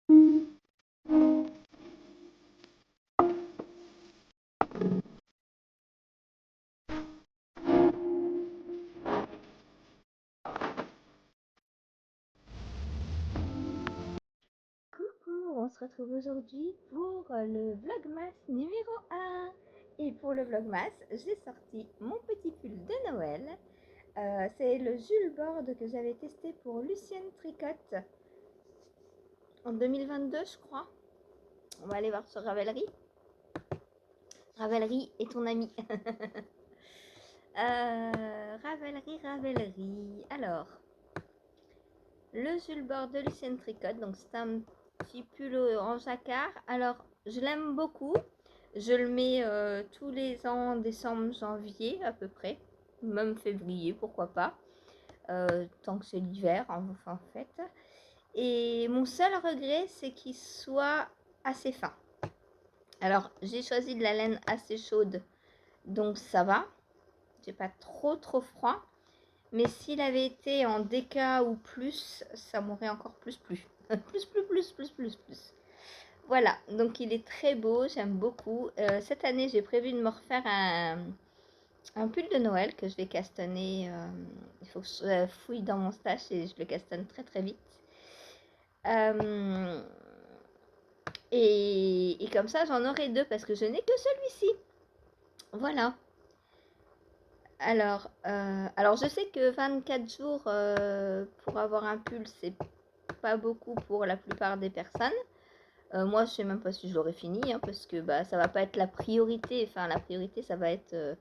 Coucou, on se retrouve aujourd'hui pour le Vlogmas numéro 1. Et pour le Vlogmas, j'ai sorti mon petit pull de Noël. C'est le Jules Borde que j'avais testé pour Lucienne Tricotte en 2022, je crois. On va aller voir sur Ravelry. Ravelry est ton ami. Ravelry. Alors, le Jules Borde de Lucienne Tricotte, donc c'est un petit pull en jacquard. Alors, je l'aime beaucoup. Je le mets tous les ans en décembre, janvier à peu près, même février, pourquoi pas, tant que c'est l'hiver en fait. Et mon seul regret, c'est qu'il soit assez fin. Alors, j'ai choisi de la laine assez chaude, donc ça va. J'ai pas trop froid. Mais s'il avait été en DK ou plus, ça m'aurait encore plus plu. plus. Voilà, donc il est très beau, j'aime beaucoup. Cette année, j'ai prévu de me refaire un pull de Noël que je vais castonner. Il faut que je fouille dans mon stash et je le castonne très vite. Et comme ça, j'en aurai deux parce que je n'ai que celui-ci. Voilà. Alors je sais que 24 jours pour avoir un pull, c'est pas beaucoup pour la plupart des personnes. Moi, je sais même pas si je l'aurais fini, hein, parce que bah, ça va pas être la priorité. Enfin, la priorité, ça va être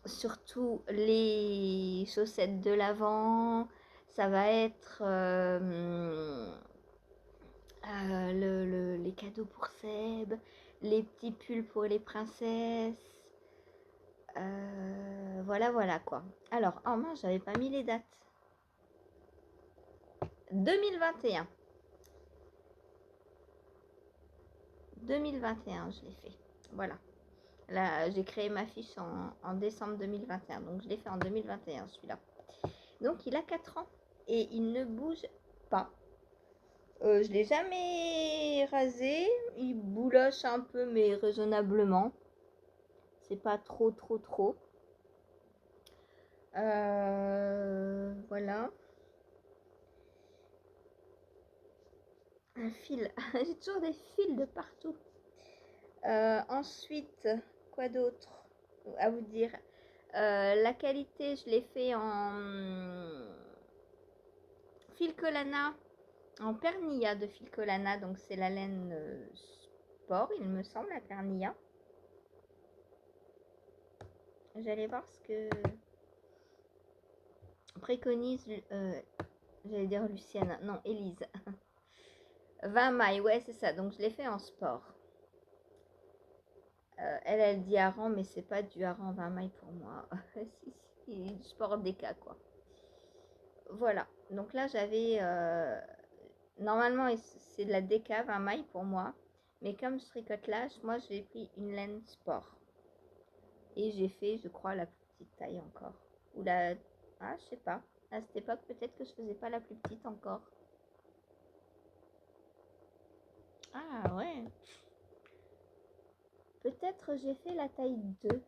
surtout les chaussettes de l'avant. Ça va être les cadeaux pour Seb, les petits pulls pour les princesses. Voilà quoi. Alors, oh mince, j'avais pas mis les dates. 2021. 2021, je l'ai fait. Voilà. Là, j'ai créé ma fiche en décembre 2021. Donc, je l'ai fait en 2021, celui-là. Donc, il a 4 ans. Et il ne bouge pas. Je l'ai jamais rasé. Il bouloche un peu, mais raisonnablement. C'est pas trop. Voilà. Un fil. J'ai toujours des fils de partout. Ensuite, quoi d'autre à vous dire? La qualité, je l'ai fait en Filcolana, en Pernilla de Filcolana. Donc, c'est la laine sport, il me semble, la Pernilla. J'allais voir ce que préconise, j'allais dire Lucienne, non, Élise. 20 mailles, ouais, c'est ça. Donc, je l'ai fait en sport. Elle dit hareng, mais c'est pas du hareng 20 mailles pour moi. C'est du sport DK, quoi. Voilà. Donc là, j'avais... normalement, c'est de la DK 20 mailles pour moi. Mais comme je tricote l'âge, moi, j'ai pris une laine sport. Et j'ai fait, je crois, la plus petite taille encore. Ou la... Ah, je sais pas. À cette époque, peut-être que je faisais pas la plus petite encore. Ah, ouais. Peut-être j'ai fait la taille 2.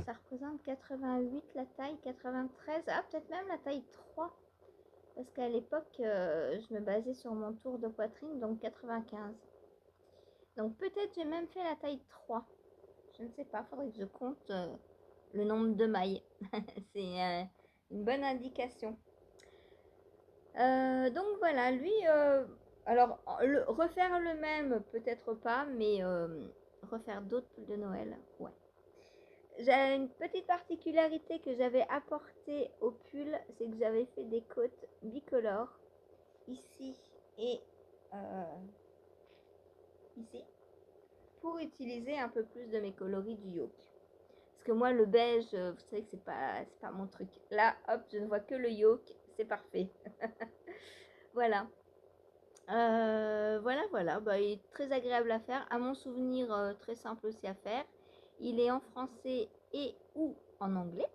Ça représente 88 la taille, 93. Ah, peut-être même la taille 3. Parce qu'à l'époque, je me basais sur mon tour de poitrine, donc 95. Donc peut-être j'ai même fait la taille 3. Je ne sais pas, faudrait que je compte le nombre de mailles. C'est une bonne indication. Donc voilà, lui, alors refaire le même, peut-être pas, mais refaire d'autres pulls de Noël, ouais. J'ai une petite particularité que j'avais apportée au pull, c'est que j'avais fait des côtes bicolores, ici et ici, pour utiliser un peu plus de mes coloris du yoke. Parce que moi, le beige, vous savez que c'est pas mon truc. Là, hop, je ne vois que le yoke, c'est parfait. Voilà. Voilà. Bah, il est très agréable à faire. À mon souvenir, très simple aussi à faire. Il est en français et ou en anglais.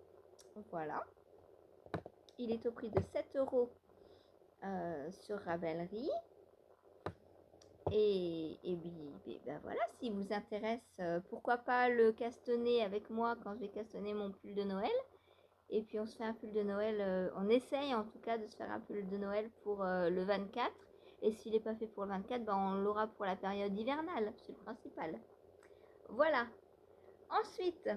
Voilà. Il est au prix de 7 € sur Ravelry. Ben voilà, si vous intéresse, pourquoi pas le castanner avec moi quand je vais castanner mon pull de Noël. Et puis on se fait un pull de Noël, on essaye en tout cas de se faire un pull de Noël pour le 24. Et s'il n'est pas fait pour le 24, ben on l'aura pour la période hivernale, c'est le principal. Voilà. Ensuite,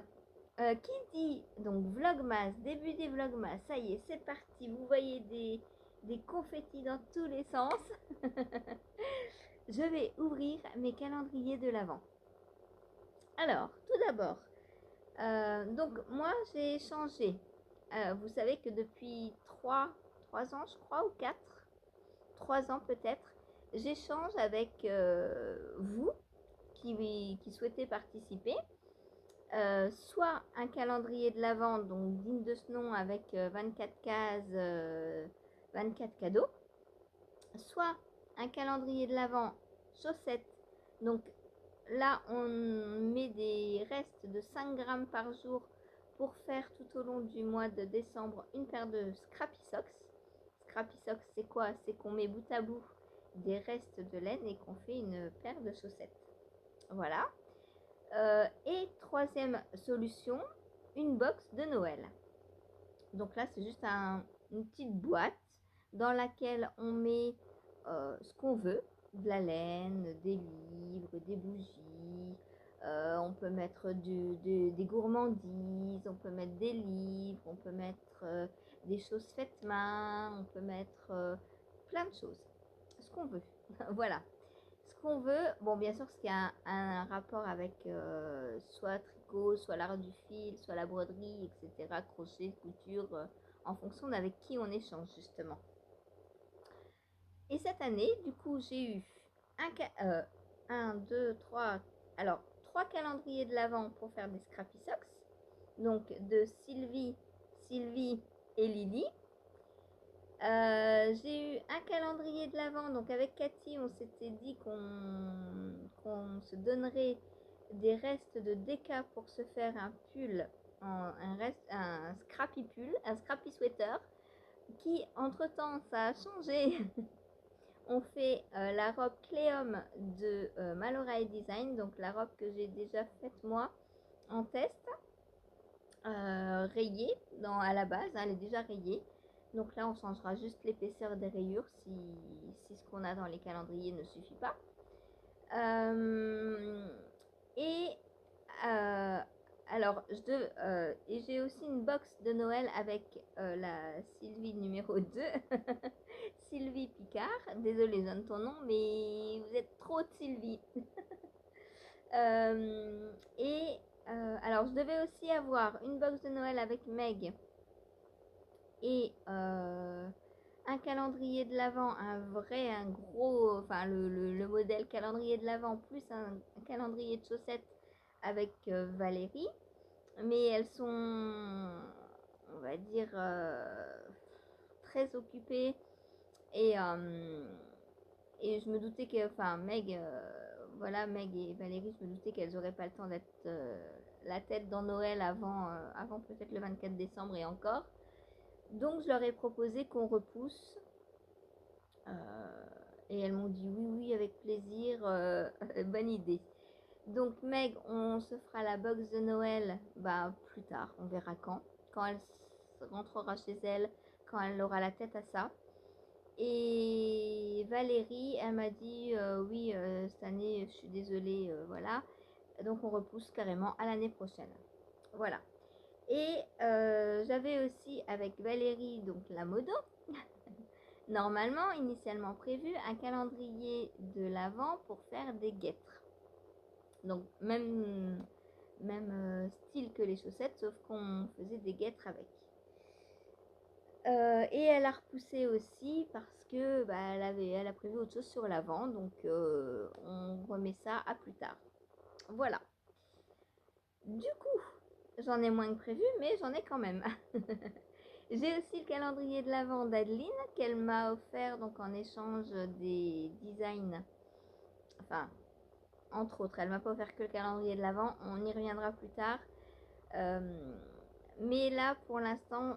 qui dit donc Vlogmas, début des Vlogmas, ça y est, c'est parti. Vous voyez des confettis dans tous les sens. Je vais ouvrir mes calendriers de l'Avent. Alors, tout d'abord, donc moi j'ai changé. Vous savez que depuis 3 ans, je crois, ou 4, 3 ans peut-être, j'échange avec vous qui souhaitez participer. Soit un calendrier de l'Avent, donc digne de ce nom, avec 24 cases, 24 cadeaux, soit un calendrier de l'Avent chaussettes. Donc là, on met des restes de 5 grammes par jour pour faire tout au long du mois de décembre une paire de Scrappy Socks. Scrappy Socks, c'est quoi? C'est qu'on met bout à bout des restes de laine et qu'on fait une paire de chaussettes. Voilà. Et troisième solution, une box de Noël. Donc là, c'est juste une petite boîte dans laquelle on met ce qu'on veut, de la laine, des livres, des bougies. On peut mettre des gourmandises, on peut mettre des livres, on peut mettre des choses faites main, on peut mettre plein de choses, ce qu'on veut. Voilà. Ce qu'on veut, bon, bien sûr, ce qui a un rapport avec soit tricot, soit l'art du fil, soit la broderie, etc., crochet, couture, en fonction d'avec qui on échange, justement. Et cette année, du coup, j'ai eu un, deux, trois, alors, 3 calendriers de l'Avent pour faire des Scrappy Socks, donc de Sylvie et Lily. J'ai eu un calendrier de l'Avent, donc avec Cathy, on s'était dit qu'on se donnerait des restes de déca pour se faire un pull, un scrappy pull, un scrappy sweater, qui entre temps ça a changé. On fait la robe Cléum de Malorai Design, donc la robe que j'ai déjà faite moi en test, rayée à la base, hein, elle est déjà rayée. Donc là, on changera juste l'épaisseur des rayures si ce qu'on a dans les calendriers ne suffit pas. Et alors, et j'ai aussi une box de Noël avec la Sylvie numéro 2, Sylvie Picard. Désolée, je donne ton nom, mais vous êtes trop de Sylvie. Alors, je devais aussi avoir une box de Noël avec Meg et un calendrier de l'Avent, un gros, enfin le modèle calendrier de l'Avent, plus un calendrier de chaussettes avec Valérie. Mais elles sont, on va dire, très occupées et je me doutais que, enfin, Meg et Valérie, je me doutais qu'elles n'auraient pas le temps d'être la tête dans Noël avant peut-être le 24 décembre et encore. Donc je leur ai proposé qu'on repousse. Et elles m'ont dit oui, avec plaisir, bonne idée. Donc Meg, on se fera la box de Noël plus tard, on verra quand elle rentrera chez elle, quand elle aura la tête à ça. Et Valérie, elle m'a dit oui, cette année, je suis désolée, voilà. Donc on repousse carrément à l'année prochaine. Voilà. Et j'avais aussi avec Valérie, donc la modo, normalement, initialement prévu, un calendrier de l'Avent pour faire des guêtres. Donc même style que les chaussettes, sauf qu'on faisait des guêtres avec. Et elle a repoussé aussi parce que elle a prévu autre chose sur l'Avent, donc on remet ça à plus tard. Voilà. Du coup, j'en ai moins que prévu, mais j'en ai quand même. J'ai aussi le calendrier de l'Avent d'Adeline qu'elle m'a offert donc en échange des designs. Enfin, entre autres, elle m'a pas offert que le calendrier de l'Avent, on y reviendra plus tard. Mais là, pour l'instant,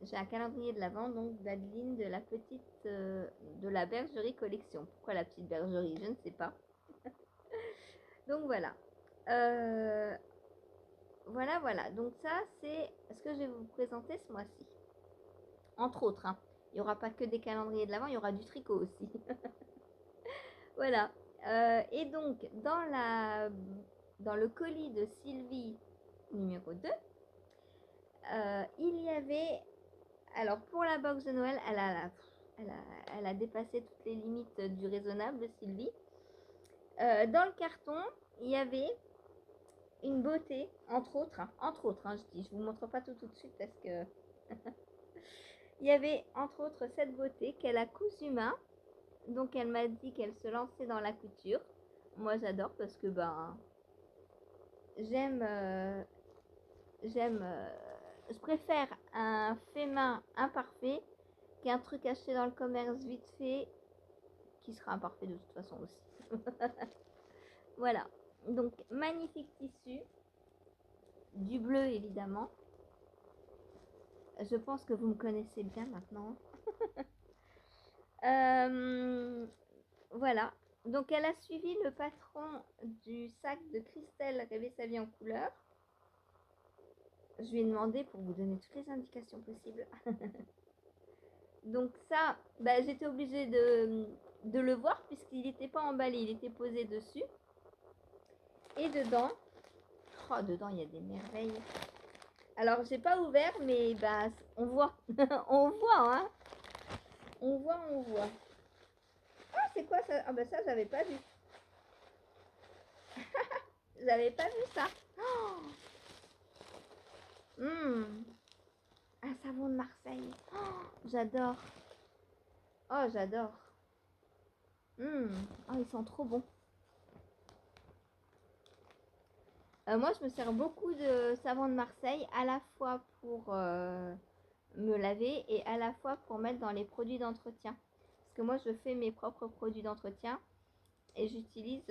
J'ai un calendrier de l'Avent, donc d'Adeline de la petite, de la Bergerie Collection. Pourquoi la petite bergerie? Je ne sais pas. Donc voilà. Voilà. Donc ça, c'est ce que je vais vous présenter ce mois-ci. Entre autres, hein. Il n'y aura pas que des calendriers de l'Avent, il y aura du tricot aussi. Voilà. Et donc, dans le colis de Sylvie numéro 2, il y avait... Alors, pour la box de Noël, elle a dépassé toutes les limites du raisonnable, Sylvie. Dans le carton, il y avait une beauté, entre autres, je vous montre pas tout de suite parce que... Il y avait, entre autres, cette beauté qu'elle a cousu main. Donc, elle m'a dit qu'elle se lançait dans la couture. Moi, j'adore parce que, j'aime... je préfère un fait main imparfait qu'un truc acheté dans le commerce vite fait qui sera imparfait de toute façon aussi. Voilà. Donc, magnifique tissu. Du bleu, évidemment. Je pense que vous me connaissez bien maintenant. Voilà. Donc, elle a suivi le patron du sac de Christelle Rêver sa vie en couleur. Je lui ai demandé pour vous donner toutes les indications possibles. Donc ça, j'étais obligée de le voir puisqu'il n'était pas emballé, il était posé dessus. Et dedans, dedans il y a des merveilles. Alors j'ai pas ouvert, mais on voit, on voit, hein. On voit. Ah, c'est quoi ça? Ah ça j'avais pas vu. J'avais pas vu ça. Un savon de Marseille. J'adore. Oh, j'adore. Oh, ils sont trop bons. Moi, je me sers beaucoup de savon de Marseille, à la fois pour me laver et à la fois pour mettre dans les produits d'entretien. Parce que moi, je fais mes propres produits d'entretien et j'utilise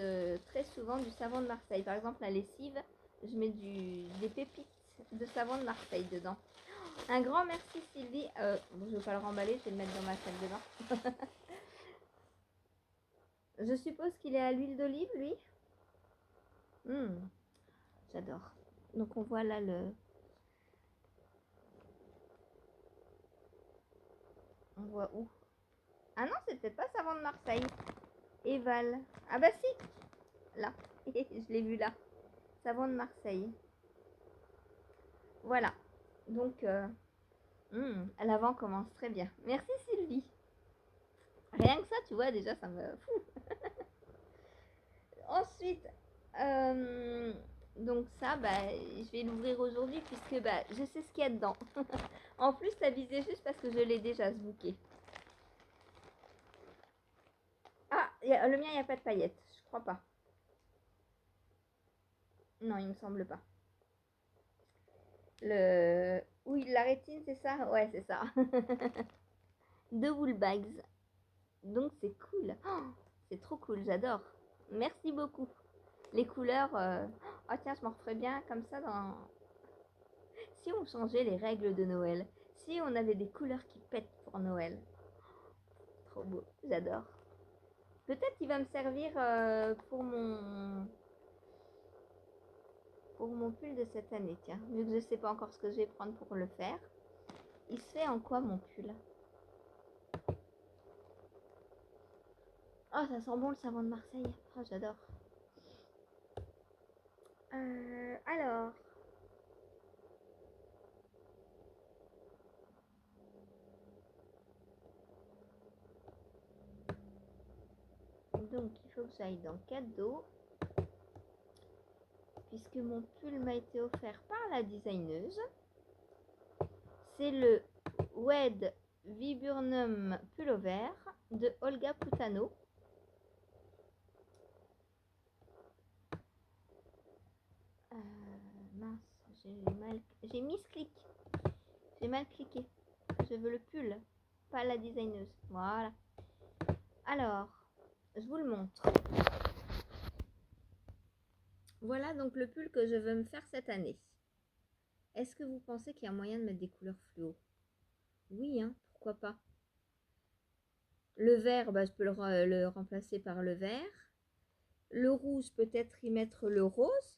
très souvent du savon de Marseille. Par exemple, la lessive, je mets des pépites de savon de Marseille dedans. Un grand merci Sylvie. Je ne vais pas le remballer, je vais le mettre dans ma salle de bain. Je suppose qu'il est à l'huile d'olive, lui. J'adore. Donc on voit là on voit où? Ah non, c'est peut-être pas savon de Marseille. Eval. Ah bah si. Là. Je l'ai vu là. Savon de Marseille. Voilà. Donc, l'avant commence très bien. Merci Sylvie. Rien que ça, tu vois, déjà, ça me fout. Ensuite, donc ça, je vais l'ouvrir aujourd'hui puisque je sais ce qu'il y a dedans. En plus, ça visait juste parce que je l'ai déjà, ce bouquet. Ah, le mien, il n'y a pas de paillettes. Je crois pas. Non, il me semble pas. Oui, la rétine, c'est ça? Ouais, c'est ça. De wool bags. Donc, c'est cool. Oh, c'est trop cool, j'adore. Merci beaucoup. Les couleurs... Oh, tiens, je m'en referais bien comme ça dans... Si on changeait les règles de Noël. Si on avait des couleurs qui pètent pour Noël. Trop beau, j'adore. Peut-être qu'il va me servir pour mon pull de cette année, tiens. Vu que je sais pas encore ce que je vais prendre pour le faire. Il se fait en quoi mon pull? Oh, ça sent bon le savon de Marseille. Oh, j'adore. Alors. Donc, il faut que j'aille dans cadeau. Puisque mon pull m'a été offert par la designeuse. C'est le Wed Viburnum Pullover de Olga Putano. Mince, j'ai misclick. J'ai mal cliqué. Je veux le pull, pas la designeuse. Voilà. Alors, je vous le montre. Voilà donc le pull que je veux me faire cette année. Est-ce que vous pensez qu'il y a moyen de mettre des couleurs fluo? Oui, hein, pourquoi pas. Le vert, bah, je peux le remplacer par le vert. Le rouge, peut-être y mettre le rose.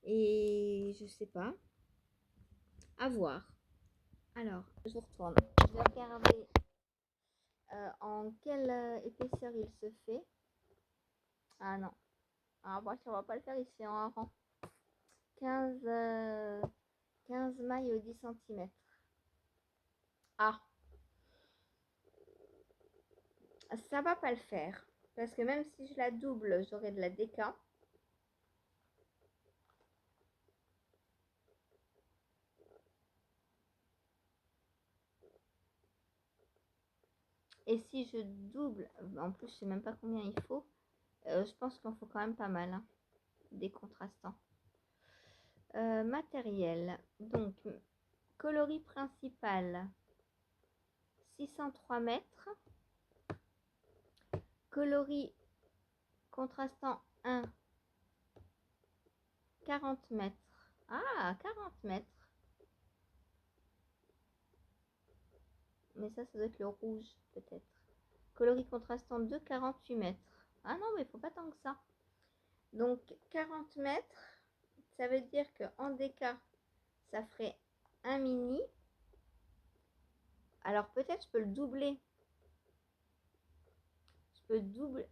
Et je sais pas. À voir. Alors, je vous retourne. Je vais regarder en quelle épaisseur il se fait. Ah non. Ah, moi, on va pas le faire ici en rang. 15, 15 mailles au 10 cm. Ah, ça va pas le faire. Parce que même si je la double, j'aurai de la déca. Et si je double, en plus, je sais même pas combien il faut. Je pense qu'il en faut quand même pas mal, hein, des contrastants. Matériel. Donc, coloris principal, 603 mètres. Coloris contrastant 1, 40 mètres. Ah, 40 mètres. Mais ça doit être le rouge, peut-être. Coloris contrastant 2, 48 mètres. Ah non, mais il faut pas tant que ça. Donc, 40 mètres, ça veut dire qu'en déca, ça ferait un mini. Alors, peut-être je peux le doubler. Je double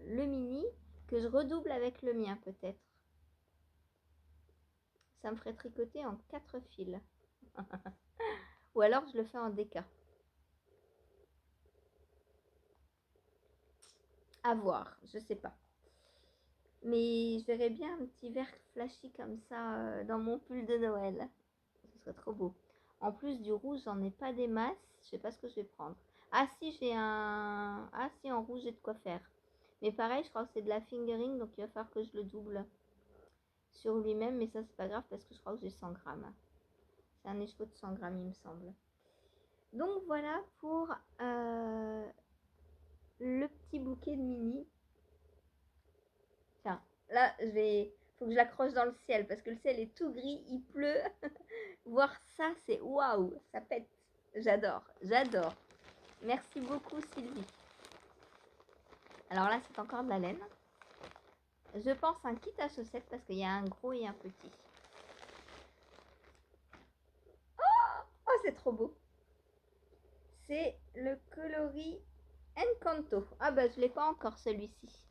le mini, que je redouble avec le mien, peut-être. Ça me ferait tricoter en 4 fils. Ou alors, je le fais en déca. À voir, je sais pas. Mais je verrais bien un petit vert flashy comme ça dans mon pull de Noël. Ce serait trop beau. En plus du rouge, j'en ai pas des masses. Je sais pas ce que je vais prendre. Ah si, j'ai un... Ah si, en rouge, j'ai de quoi faire. Mais pareil, je crois que c'est de la fingering, donc il va falloir que je le double sur lui-même. Mais ça, c'est pas grave parce que je crois que j'ai 100 grammes. C'est un écheveau de 100 grammes, il me semble. Donc voilà pour le petit bouquet de mini. Tiens, là, faut que je l'accroche dans le ciel parce que le ciel est tout gris, il pleut. Voir ça, c'est waouh, ça pète. J'adore, j'adore. Merci beaucoup, Sylvie. Alors là, c'est encore de la laine. Je pense un kit à chaussettes parce qu'il y a un gros et un petit. Oh, c'est trop beau. C'est le coloris Encanto. Ah bah, je l'ai pas encore celui-ci.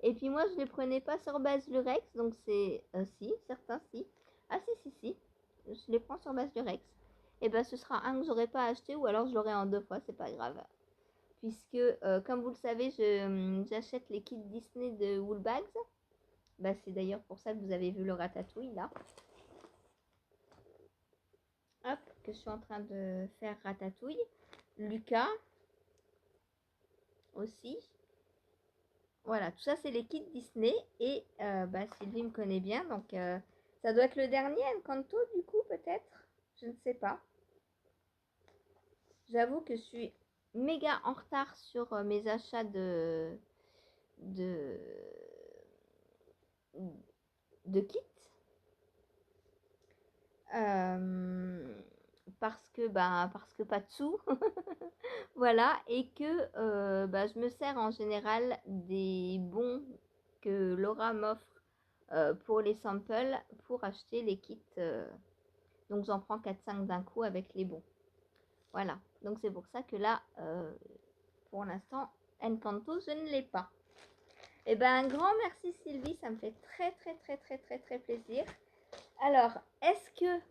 Et puis moi, je les prenais pas sur base lurex, donc c'est... si, certains si. Ah si. Je les prends sur base lurex. Et ben ce sera un que j'aurais pas acheté ou alors je l'aurai en 2 fois, c'est pas grave. Puisque, comme vous le savez, j'achète les kits Disney de Woolbags. Bah, c'est d'ailleurs pour ça que vous avez vu le ratatouille là. Hop, que je suis en train de faire ratatouille. Lucas aussi. Voilà, tout ça c'est les kits Disney. Et bah, Sylvie me connaît bien, donc ça doit être le dernier Encanto du coup peut-être. Je ne sais pas. J'avoue que je suis méga en retard sur mes achats de, de kits. Parce que pas de sous. Voilà, et que bah, je me sers en général des bons que Laura m'offre pour les samples pour acheter les kits. Donc j'en prends 4-5 d'un coup avec les bons. Voilà, donc c'est pour ça que là, pour l'instant, Encanto, je ne l'ai pas. Et ben un grand merci Sylvie, ça me fait très plaisir. Alors, est-ce que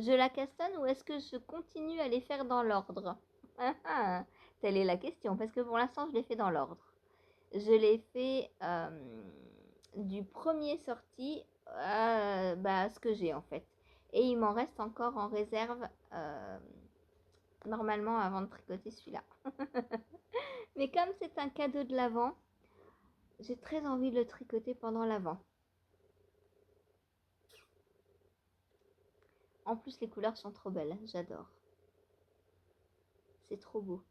je la castanne ou est-ce que je continue à les faire dans l'ordre? Telle est la question, parce que pour l'instant, je les fais dans l'ordre. Je l'ai fait du premier sorti à ce que j'ai en fait. Et il m'en reste encore en réserve normalement avant de tricoter celui-là. Mais comme c'est un cadeau de l'Avent, j'ai très envie de le tricoter pendant l'Avent. En plus, les couleurs sont trop belles, j'adore. C'est trop beau.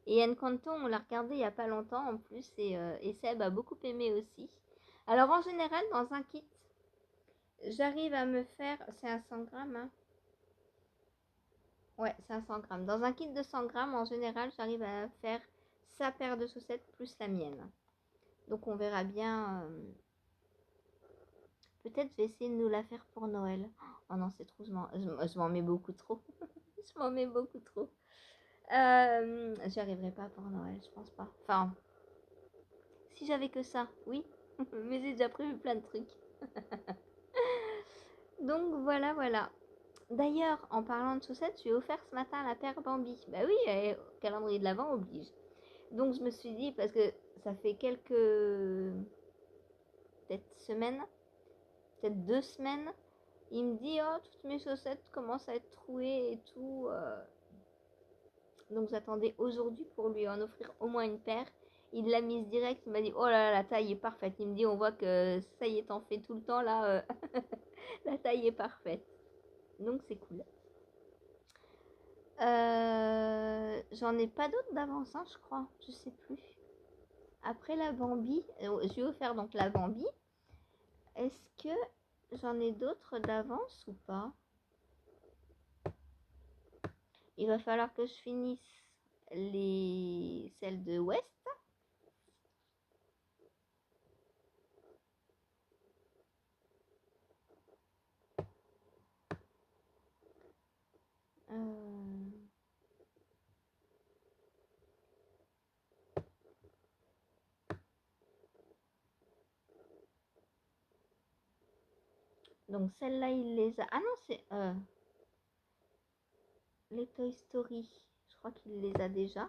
Et Encanto, on l'a regardé il n'y a pas longtemps en plus et Seb a beaucoup aimé aussi. Alors en général, dans un kit, j'arrive à me faire... C'est un 100 grammes, hein? Ouais, c'est un 100 grammes. Dans un kit de 100 grammes, en général, j'arrive à faire sa paire de chaussettes plus la mienne. Donc on verra bien. Peut-être je vais essayer de nous la faire pour Noël. Oh non, c'est trop, je m'en mets beaucoup trop. Je m'en mets beaucoup trop. J'y arriverai pas pour Noël, je pense pas. Enfin, si j'avais que ça, oui. Mais j'ai déjà prévu plein de trucs. Donc voilà, voilà. D'ailleurs, en parlant de chaussettes, je lui ai offert ce matin la paire Bambi. Bah oui, calendrier de l'Avent oblige. Donc je me suis dit, parce que ça fait quelques peut-être semaines, peut-être 2 semaines, il me dit, oh, toutes mes chaussettes commencent à être trouées et tout. Donc j'attendais aujourd'hui pour lui en offrir au moins une paire. Il l'a mise direct, il m'a dit, oh là là, la taille est parfaite. Il me dit, on voit que ça y est, t'en fais tout le temps là. La taille est parfaite. Donc c'est cool. J'en ai pas d'autres d'avance, hein, je crois. Je sais plus. Après la Bambi, je vais offert donc la Bambi. Est-ce que j'en ai d'autres d'avance ou pas? Il va falloir que je finisse celles de West. Donc celle-là, il les a. Ah non, c'est les Toy Story. Je crois qu'il les a déjà.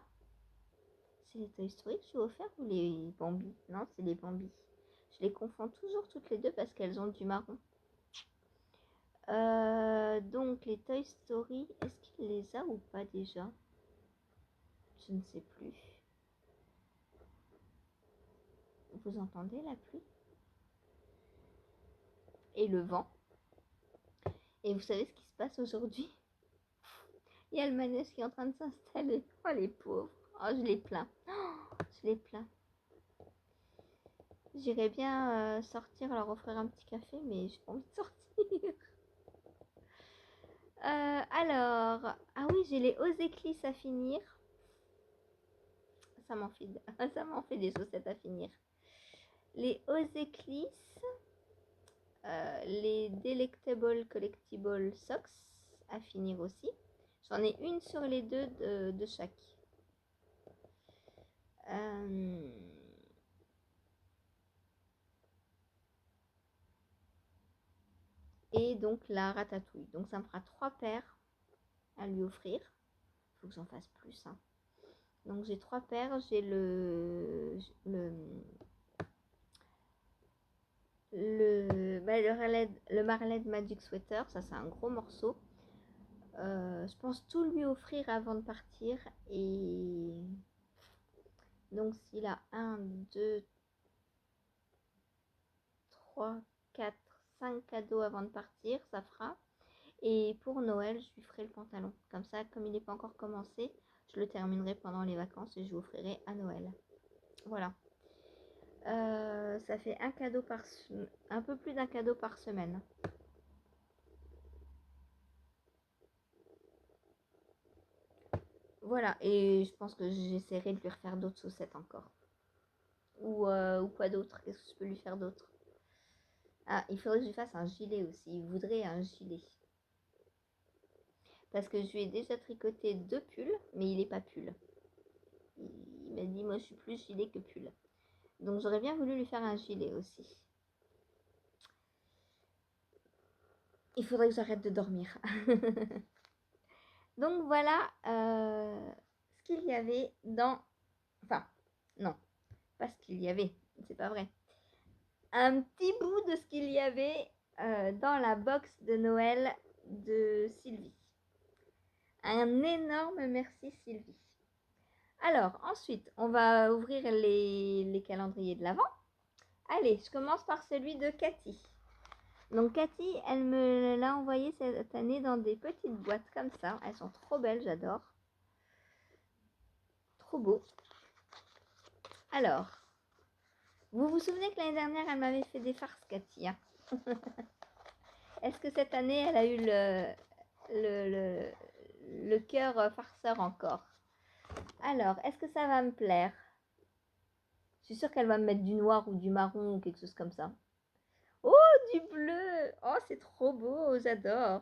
C'est les Toy Story que je lui ai offert ou les Bambi? Non, c'est les Bambi. Je les confonds toujours toutes les deux parce qu'elles ont du marron. Donc les Toy Story, est-ce qu'il les a ou pas déjà? Je ne sais plus. Vous entendez la pluie et le vent? Et vous savez ce qui se passe aujourd'hui? Il y a le manège qui est en train de s'installer. Oh les pauvres. Oh je les plains. Oh, je les plains. J'irais bien sortir leur offrir un petit café, mais j'ai pas envie de sortir. Alors, ah oui, j'ai les Ozeklis à finir. Ça m'en fait, ça m'en fait des chaussettes à finir. Les Ozeklis, les Delectable Collectible Socks à finir aussi. J'en ai une sur les deux de chaque. Et donc la ratatouille. Donc ça me fera 3 paires à lui offrir. Faut que j'en fasse plus. Hein. Donc j'ai 3 paires. J'ai le Marled Magic Sweater. Ça c'est un gros morceau. Je pense tout lui offrir avant de partir. Et donc s'il a 1, 2, 3, 4, 5 cadeaux avant de partir, ça fera. Et pour Noël, je lui ferai le pantalon. Comme ça, comme il n'est pas encore commencé, je le terminerai pendant les vacances et je lui offrirai à Noël. Voilà. Ça fait un peu plus d'un cadeau par semaine. Voilà, et je pense que j'essaierai de lui refaire d'autres chaussettes encore. Ou quoi d'autre? Qu'est-ce que je peux lui faire d'autre? Ah, il faudrait que je lui fasse un gilet aussi. Il voudrait un gilet. Parce que je lui ai déjà tricoté 2 pulls, mais il n'est pas pull. Il m'a dit, moi je suis plus gilet que pull. Donc j'aurais bien voulu lui faire un gilet aussi. Il faudrait que j'arrête de dormir. Donc voilà ce qu'il y avait dans... Enfin, non, pas ce qu'il y avait, c'est pas vrai. Un petit bout de ce qu'il y avait dans la box de Noël de Sylvie. Un énorme merci Sylvie. Alors ensuite, on va ouvrir les calendriers de l'Avent. Allez, je commence par celui de Cathy. Donc Cathy, elle me l'a envoyé cette année dans des petites boîtes comme ça. Elles sont trop belles, j'adore. Trop beau. Alors, vous vous souvenez que l'année dernière, elle m'avait fait des farces, Cathy. Hein. est-ce que cette année, elle a eu le cœur farceur encore? Alors, est-ce que ça va me plaire? Je suis sûre qu'elle va me mettre du noir ou du marron ou quelque chose comme ça. Oh, du bleu! Oh, c'est trop beau, j'adore.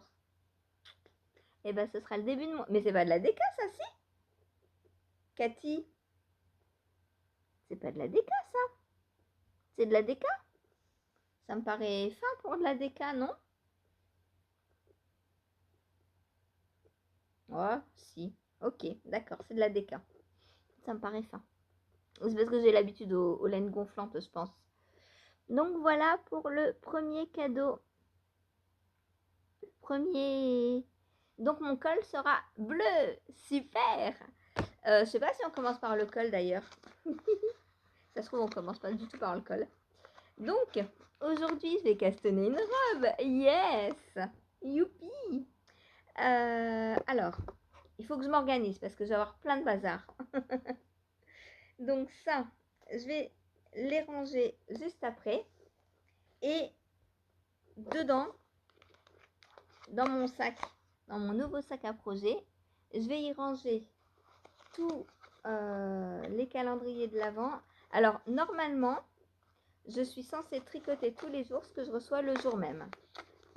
Eh ben, ce sera le début de mon... Mais c'est pas de la déca, ça, si? Cathy? C'est pas de la déca, ça? C'est de la déca? Ça me paraît fin pour de la déca, non? Oh, si. Ok, d'accord, c'est de la déca. Ça me paraît fin. C'est parce que j'ai l'habitude aux laines gonflantes, je pense. Donc voilà pour le premier cadeau. Premier... Donc mon col sera bleu. Super. Je sais pas si on commence par le col d'ailleurs. Ça se trouve on commence pas du tout par le col. Donc aujourd'hui je vais castanner une robe. Yes. Youpi. Alors, il faut que je m'organise parce que je vais avoir plein de bazar. Donc ça, je vais les ranger juste après. Et dedans, dans mon sac, dans mon nouveau sac à projet, je vais y ranger tous les calendriers de l'Avent. Alors normalement, je suis censée tricoter tous les jours ce que je reçois le jour même.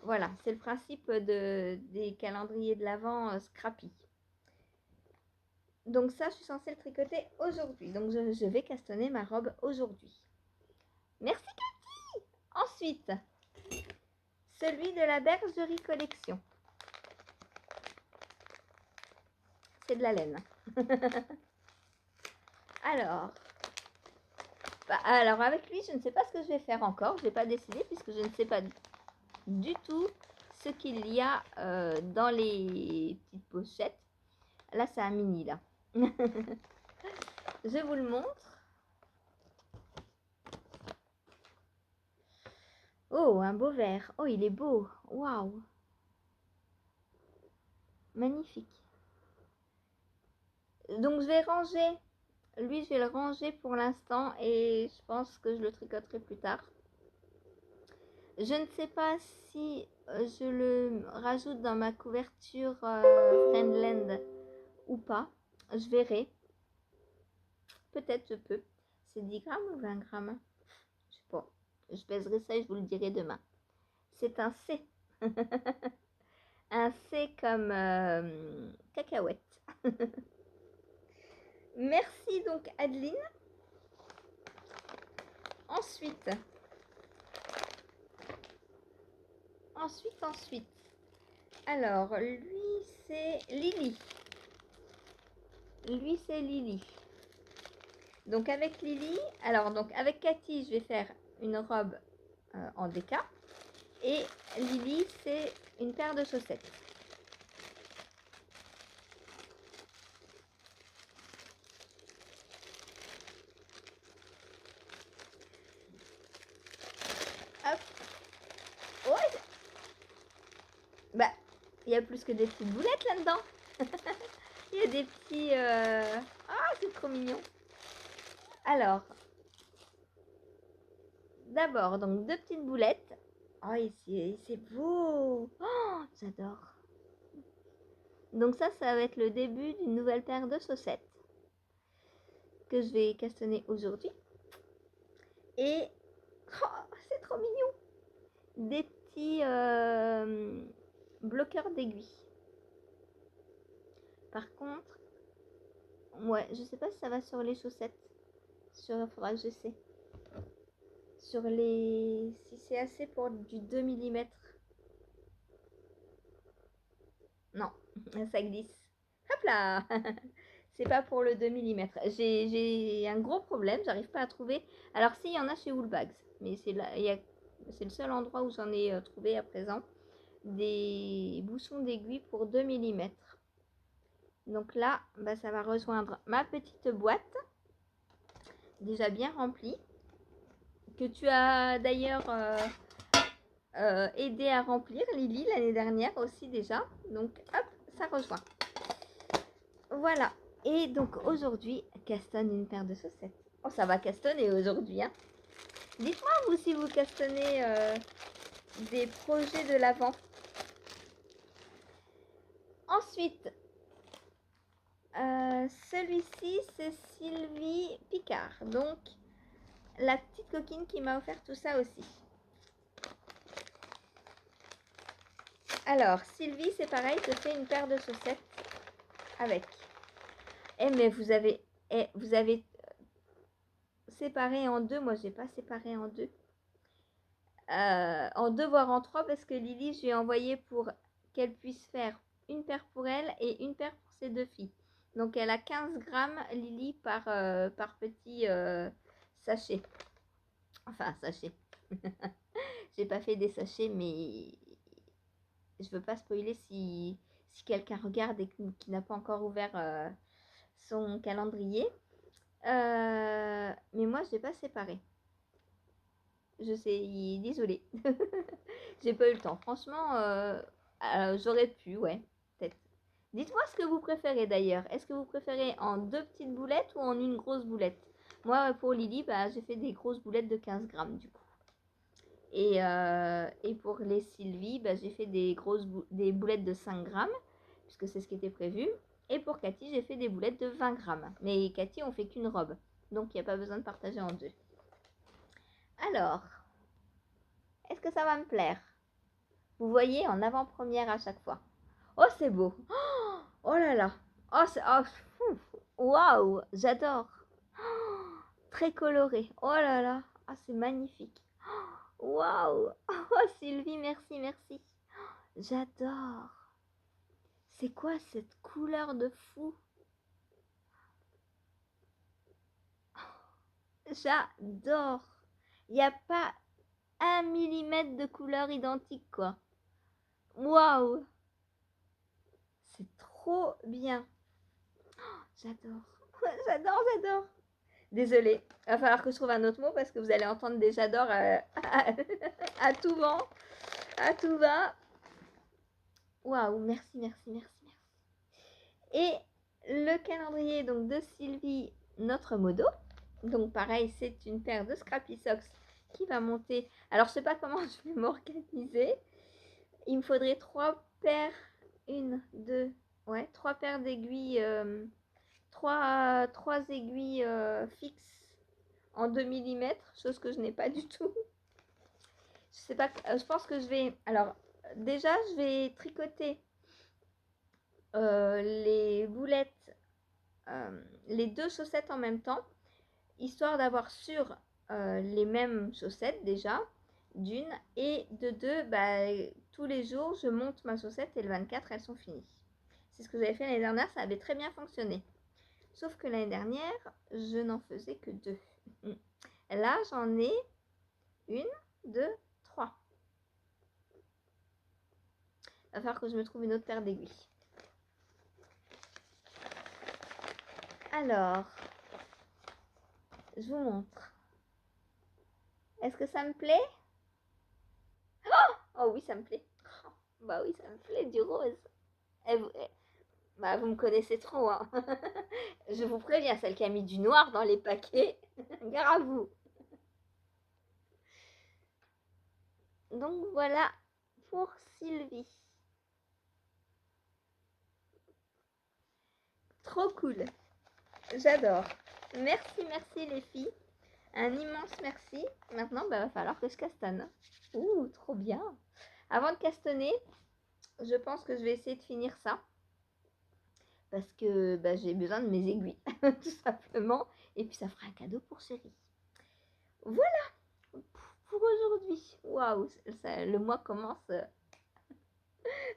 Voilà, c'est le principe des calendriers de l'Avent Scrappy. Donc ça, je suis censée le tricoter aujourd'hui. Donc je vais castonner ma robe aujourd'hui. Merci Cathy. Ensuite, celui de la Bergerie Collection. C'est de la laine. Alors avec lui, je ne sais pas ce que je vais faire encore. Je n'ai pas décidé puisque je ne sais pas du tout ce qu'il y a dans les petites pochettes. Là, c'est un mini là. Je vous le montre. Oh, un beau vert. Oh, il est beau. Waouh. Magnifique. Donc, je vais ranger. Lui, je vais le ranger pour l'instant et je pense que je le tricoterai plus tard. Je ne sais pas si je le rajoute dans ma couverture Friendland ou pas. Je verrai. Peut-être je peux. C'est 10 grammes ou 20 grammes? Je sais pas. Je pèserai ça et je vous le dirai demain. C'est un C. Un C comme cacahuète. Merci donc Adeline. Ensuite. Alors, lui c'est Lily. Donc avec Lily, alors donc avec Cathy, je vais faire une robe en déca. Et Lily, c'est une paire de chaussettes. Hop. Ouais. Bah, il y a plus que des petites boulettes là-dedans. Il y a des petits... Ah, c'est trop mignon. Alors, d'abord, donc deux petites boulettes. Oh, ici, c'est beau. Oh, j'adore. Donc ça va être le début d'une nouvelle paire de chaussettes que je vais castonner aujourd'hui. Et oh, c'est trop mignon. Des petits bloqueurs d'aiguilles. Par contre, ouais, je sais pas si ça va sur les chaussettes. Il faudra que j'essaie. Sur les... Si c'est assez pour du 2 mm. Non, ça glisse. Hop là. C'est pas pour le 2 mm. J'ai un gros problème, j'arrive pas à trouver. Alors si, il y en a chez Woolbags. Mais c'est le seul endroit où j'en ai trouvé à présent. Des bouchons d'aiguille pour 2 mm. Donc là, bah, ça va rejoindre ma petite boîte. Déjà bien remplie. Que tu as d'ailleurs aidé à remplir, Lily, l'année dernière aussi déjà. Donc hop, ça rejoint. Voilà. Et donc aujourd'hui, castonne une paire de chaussettes. Oh, ça va castonner aujourd'hui. Hein. Dites-moi vous si vous castonnez des projets de l'avant. Ensuite, celui-ci, c'est Sylvie Picard. Donc, la petite coquine qui m'a offert tout ça aussi. Alors, Sylvie, c'est pareil, je fais une paire de chaussettes avec. Mais vous avez séparé en deux. Moi, j'ai pas séparé en deux. En deux, voire en trois, parce que Lily, je lui ai envoyé pour qu'elle puisse faire une paire pour elle et une paire pour ses deux filles. Donc, elle a 15 grammes, Lily, par petit sachet. Enfin, sachet. J'ai pas fait des sachets, mais je veux pas spoiler si quelqu'un regarde et qui n'a pas encore ouvert son calendrier. Mais moi, je l'ai pas séparé. Je sais, désolée. J'ai pas eu le temps. Franchement, j'aurais pu, ouais, peut-être. Dites-moi ce que vous préférez d'ailleurs. Est-ce que vous préférez en deux petites boulettes ou en une grosse boulette? Moi, pour Lily, bah, j'ai fait des grosses boulettes de 15 grammes du coup. Et pour les Sylvie, bah, j'ai fait des boulettes de 5 grammes, puisque c'est ce qui était prévu. Et pour Cathy, j'ai fait des boulettes de 20 grammes. Mais Cathy, on fait qu'une robe. Donc, il n'y a pas besoin de partager en deux. Alors, est-ce que ça va me plaire? Vous voyez, en avant-première à chaque fois. Oh, c'est beau. Oh là là. Oh, c'est... Oh, waouh, j'adore. Oh, très coloré. Oh là là. Ah, c'est magnifique. Waouh. Oh, Sylvie, merci, merci. J'adore. C'est quoi cette couleur de fou? J'adore. Il n'y a pas 1 millimètre de couleur identique, quoi. Waouh. C'est trop bien. J'adore. J'adore, j'adore. Désolée, il va falloir que je trouve un autre mot parce que vous allez entendre des j'adore à tout vent, à tout va. Waouh, merci, merci, merci, merci. Et le calendrier donc de Sylvie, notre modo. Donc pareil, c'est une paire de Scrappy Socks qui va monter. Alors je sais pas comment je vais m'organiser. Il me faudrait 3 paires, 3 paires d'aiguilles, 3 aiguilles fixes en 2 mm, chose que je n'ai pas du tout. Je sais pas, je pense que je vais... Alors, déjà, je vais tricoter les boulettes, les deux chaussettes en même temps, histoire d'avoir sur les mêmes chaussettes déjà, d'une, et de deux, bah, tous les jours, je monte ma chaussette et le 24, elles sont finies. C'est ce que j'avais fait l'année dernière, ça avait très bien fonctionné. Sauf que l'année dernière, je n'en faisais que 2. Là, j'en ai 1, 2, 3. Il va falloir que je me trouve une autre paire d'aiguilles. Alors, je vous montre. Est-ce que ça me plaît? Oh oui, ça me plaît. Oh, bah oui, ça me plaît, du rose. Bah, vous me connaissez trop, hein. Je vous préviens, celle qui a mis du noir dans les paquets, gare à vous. Donc voilà pour Sylvie. Trop cool. J'adore. Merci, merci les filles. Un immense merci. Maintenant, bah, va falloir que je castanne. Ouh, trop bien. Avant de castanner, je pense que je vais essayer de finir ça. Parce que bah, j'ai besoin de mes aiguilles, tout simplement. Et puis ça fera un cadeau pour chérie. Voilà pour aujourd'hui. Waouh, le mois commence.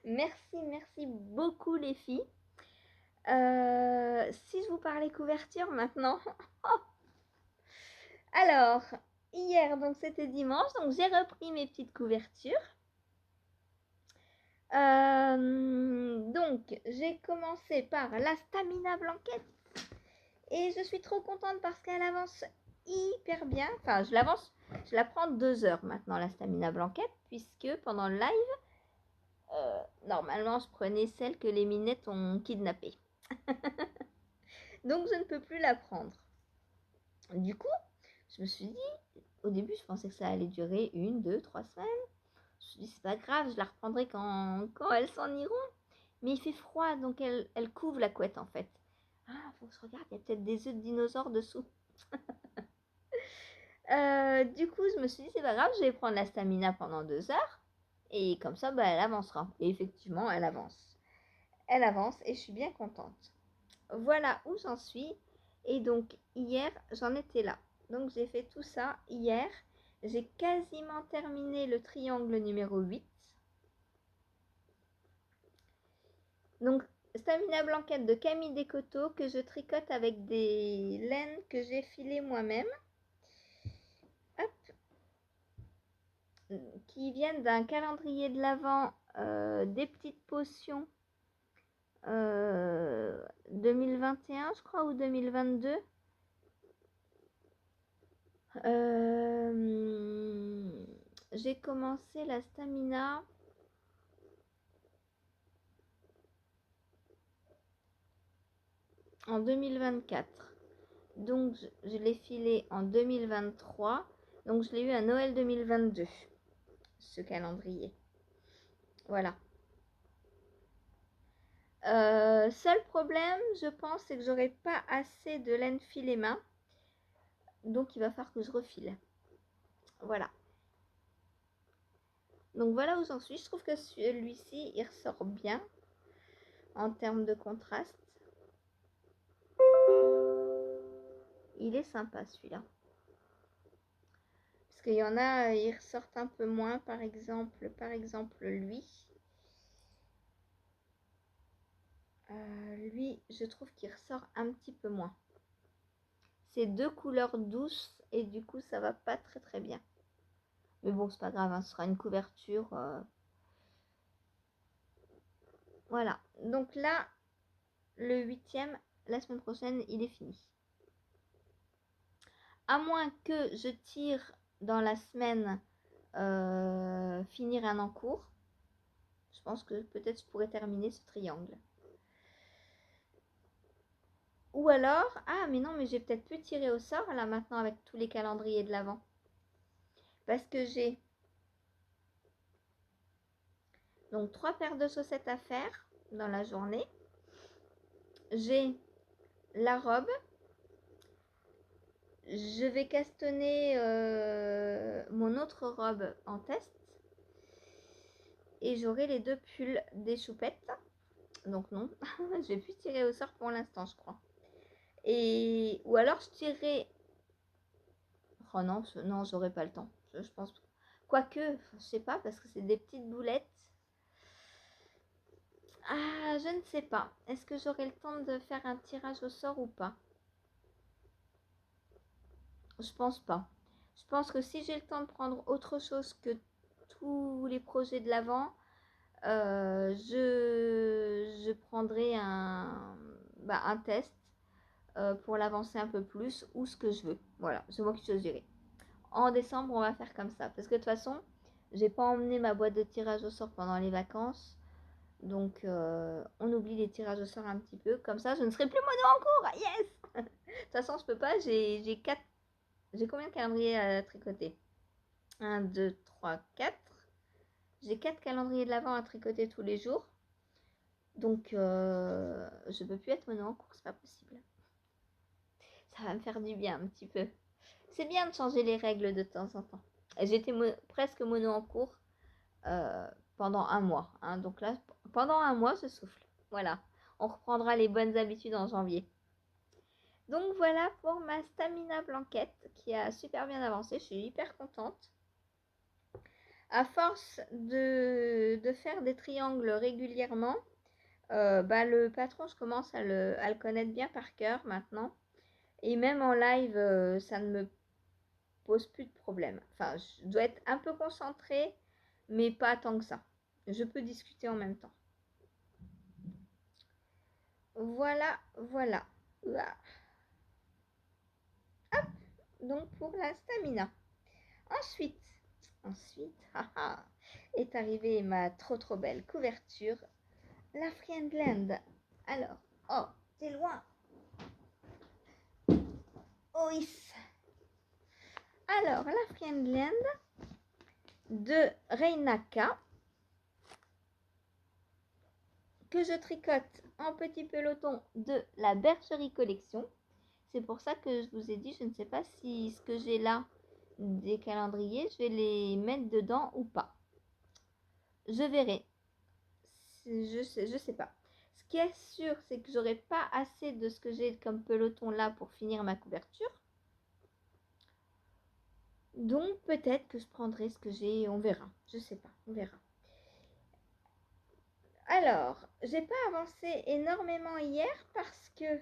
Merci, merci beaucoup les filles. Si je vous parlais couverture maintenant. Alors, hier, donc c'était dimanche, donc j'ai repris mes petites couvertures. Donc, j'ai commencé par la Stamina Blanquette. Et je suis trop contente parce qu'elle avance hyper bien. Enfin, je la prends 2 heures maintenant, la Stamina Blanquette, puisque pendant le live, normalement, je prenais celle que les minettes ont kidnappée. Donc, je ne peux plus la prendre. Du coup, je me suis dit, au début, je pensais que ça allait durer 1, 2, 3 semaines. Je me suis dit, c'est pas grave, je la reprendrai quand elles s'en iront. Mais il fait froid, donc elle couvre la couette en fait. Ah, faut que je regarde, il y a peut-être des œufs de dinosaures dessous. Du coup, je me suis dit, c'est pas grave, je vais prendre la stamina pendant 2 heures. Et comme ça, bah, elle avancera. Et effectivement, elle avance. Elle avance et je suis bien contente. Voilà où j'en suis. Et donc, hier, j'en étais là. Donc, j'ai fait tout ça hier. J'ai quasiment terminé le triangle numéro 8. Donc, Stamina Blanquette de Camille Descoteaux que je tricote avec des laines que j'ai filées moi-même. Hop. Qui viennent d'un calendrier de l'Avent, des petites potions 2021, je crois, ou 2022. J'ai commencé la stamina en 2024. Donc, je l'ai filé en 2023. Donc, je l'ai eu à Noël 2022, ce calendrier. Voilà. Seul problème, je pense, c'est que j'aurai pas assez de laine filet main. Donc, il va falloir que je refile. Voilà. Donc, voilà où j'en suis. Je trouve que celui-ci, il ressort bien en termes de contraste. Il est sympa, celui-là. Parce qu'il y en a, ils ressortent un peu moins. Par exemple, lui. Lui, je trouve qu'il ressort un petit peu moins. C'est 2 couleurs douces et du coup, ça va pas très très bien. Mais bon, c'est pas grave, hein, ce sera une couverture. Voilà. Donc là, le 8e, la semaine prochaine, il est fini. À moins que je tire dans la semaine finir un en cours. Je pense que peut-être je pourrais terminer ce triangle. Ou alors, ah mais non, mais j'ai peut-être pu tirer au sort là maintenant avec tous les calendriers de l'Avent. Parce que j'ai donc 3 paires de chaussettes à faire dans la journée. J'ai la robe. Je vais castonner mon autre robe en test. Et j'aurai les 2 pulls des choupettes. Donc non, je vais plus tirer au sort pour l'instant, je crois. Et ou alors je tirerai. Oh non, non, j'aurai pas le temps. Je pense. Quoique, je sais pas, parce que c'est des petites boulettes. Ah, je ne sais pas. Est-ce que j'aurai le temps de faire un tirage au sort ou pas? Je pense pas. Je pense que si j'ai le temps de prendre autre chose que tous les projets de l'avant, je prendrai un test pour l'avancer un peu plus ou ce que je veux. Voilà, c'est moi qui choisirai. En décembre, on va faire comme ça. Parce que de toute façon, j'ai pas emmené ma boîte de tirage au sort pendant les vacances. Donc, on oublie les tirages au sort un petit peu. Comme ça, je ne serai plus mono en cours. Yes. De toute façon, je peux pas. J'ai 4. J'ai combien de calendriers à tricoter? 1, 2, 3, 4. J'ai 4 calendriers de l'Avent à tricoter tous les jours. Donc, je peux plus être mono en cours. C'est pas possible. Ça va me faire du bien un petit peu. C'est bien de changer les règles de temps en temps. J'étais presque mono en cours pendant un mois. Hein. Donc là, pendant un mois, je souffle. Voilà. On reprendra les bonnes habitudes en janvier. Donc voilà pour ma stamina blanquette qui a super bien avancé. Je suis hyper contente. À force de faire des triangles régulièrement, le patron, je commence à le connaître bien par cœur maintenant. Et même en live, ça ne me pose plus de problème. Enfin, je dois être un peu concentrée, mais pas tant que ça. Je peux discuter en même temps. Voilà, voilà. Hop. Donc pour la stamina. Ensuite, est arrivée ma trop belle couverture, la Friendland. Alors, oh, c'est loin. Oh, Alors, la Friendland, de Reinaka que je tricote en petit peloton de la Bergerie Collection. C'est pour ça que je vous ai dit, je ne sais pas si ce que j'ai là, des calendriers, je vais les mettre dedans ou pas. Je verrai. Je sais pas. Ce qui est sûr, c'est que j'aurai pas assez de ce que j'ai comme peloton là pour finir ma couverture. Donc peut-être que je prendrai ce que j'ai, on verra. Je sais pas, on verra. Alors, j'ai pas avancé énormément hier parce que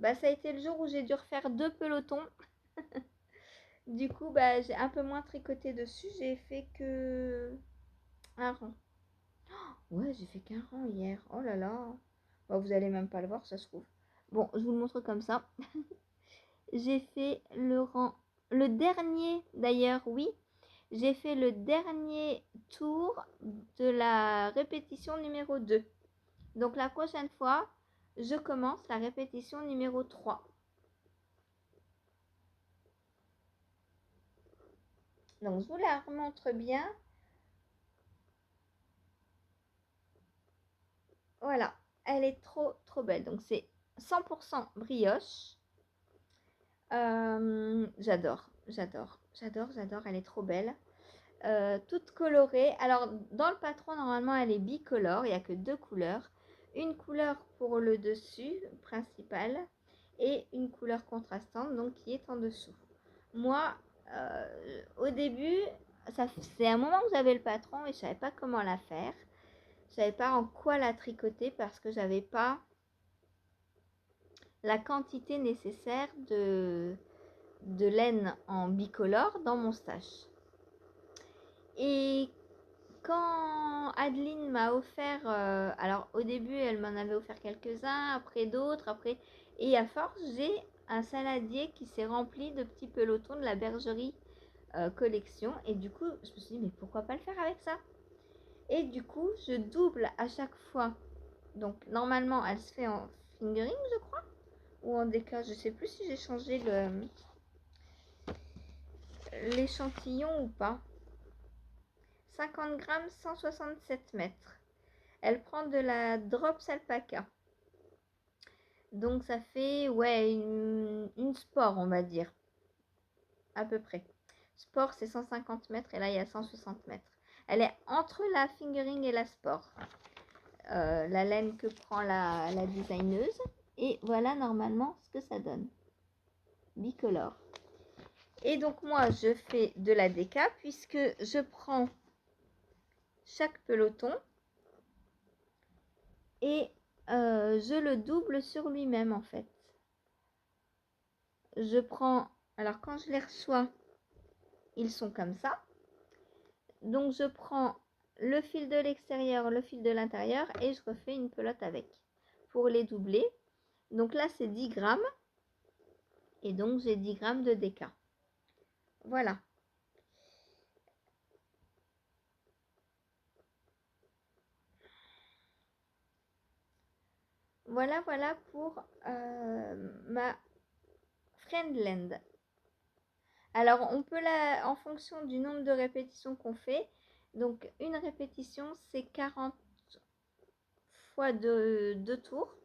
ça a été le jour où j'ai dû refaire 2 pelotons. Du coup, j'ai un peu moins tricoté dessus. J'ai fait que un rang. Ouais, j'ai fait qu'un rang hier. Oh là là. Vous allez même pas le voir, ça se trouve. Bon, je vous le montre comme ça. J'ai fait le rang. Le dernier, d'ailleurs, oui. J'ai fait le dernier tour de la répétition numéro 2. Donc la prochaine fois, je commence la répétition numéro 3. Donc je vous la remontre bien. Voilà, elle est trop belle. Donc c'est 100% brioche. J'adore. Elle est trop belle. Toute colorée. Alors dans le patron, normalement, elle est bicolore. Il n'y a que 2 couleurs. Une couleur pour le dessus principal et une couleur contrastante, donc qui est en dessous. Moi, au début, c'est un moment que j'avais le patron et je savais pas comment la faire. Je savais pas en quoi la tricoter parce que j'avais pas la quantité nécessaire de laine en bicolore dans mon stash. Et quand Adeline m'a offert, alors au début elle m'en avait offert quelques-uns, après d'autres, et à force j'ai un saladier qui s'est rempli de petits pelotons de la Bergerie Collection, et du coup je me suis dit mais pourquoi pas le faire avec ça, et du coup je double à chaque fois. Donc normalement elle se fait en fingering je crois, ou en déca, je sais plus si j'ai changé l'échantillon ou pas. 50 grammes, 167 mètres. Elle prend de la Drops Alpaca. Donc ça fait une sport, on va dire. À peu près. Sport, c'est 150 mètres et là, il y a 160 mètres. Elle est entre la fingering et la sport. La laine que prend la designeuse. Et voilà normalement ce que ça donne. Bicolore. Et donc moi, je fais de la déca puisque je prends chaque peloton et je le double sur lui-même en fait. Je prends, alors quand je les reçois, ils sont comme ça. Donc je prends le fil de l'extérieur, le fil de l'intérieur et je refais une pelote avec pour les doubler. Donc là c'est 10 grammes et donc j'ai 10 grammes de déca. Voilà. Voilà pour ma Friendland. Alors on peut en fonction du nombre de répétitions qu'on fait. Donc une répétition c'est 40 fois 2 tours.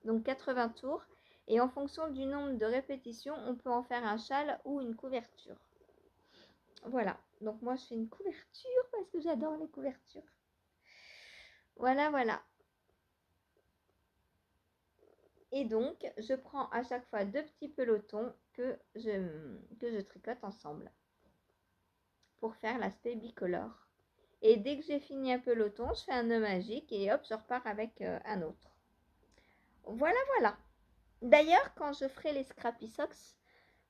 Donc 80 tours. Et en fonction du nombre de répétitions, on peut en faire un châle ou une couverture. Voilà. Donc moi, je fais une couverture parce que j'adore les couvertures. Voilà. Et donc, je prends à chaque fois 2 petits pelotons que je tricote ensemble pour faire l'aspect bicolore. Et dès que j'ai fini un peloton, je fais un nœud magique et hop, je repars avec un autre. Voilà. D'ailleurs, quand je ferai les Scrappy Socks,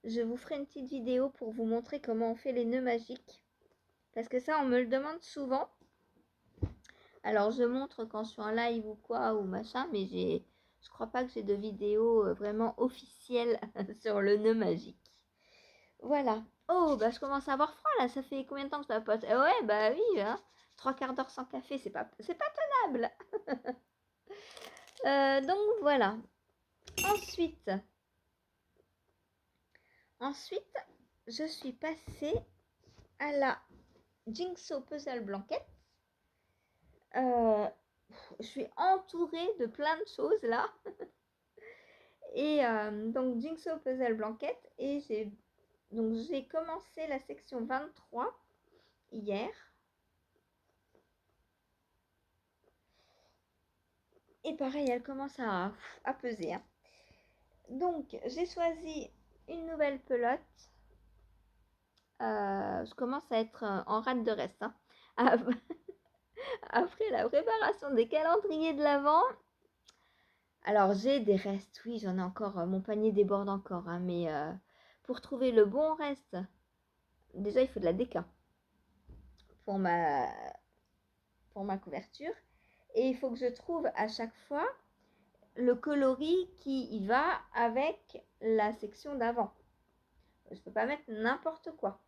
je vous ferai une petite vidéo pour vous montrer comment on fait les nœuds magiques. Parce que ça, on me le demande souvent. Alors, je montre quand je suis en live ou quoi, ou machin, mais je crois pas que j'ai de vidéo vraiment officielle sur le nœud magique. Voilà. Oh, je commence à avoir froid là. Ça fait combien de temps que je dois pas... Ouais, oui, hein. 3/4 d'heure sans café, c'est pas tenable. Donc, voilà. Ensuite, je suis passée à la Jigsaw Puzzle Blanket. Je suis entourée de plein de choses là. Et donc Jigsaw Puzzle Blanket. Et j'ai commencé la section 23 hier. Et pareil, elle commence à peser. Hein. Donc, j'ai choisi une nouvelle pelote. Je commence à être en rate de reste. Hein. Après la préparation des calendriers de l'Avent. Alors, j'ai des restes. Oui, j'en ai encore. Mon panier déborde encore. Hein, mais pour trouver le bon reste, déjà, il faut de la déca pour ma couverture. Et il faut que je trouve à chaque fois le coloris qui y va avec la section d'avant. Je peux pas mettre n'importe quoi.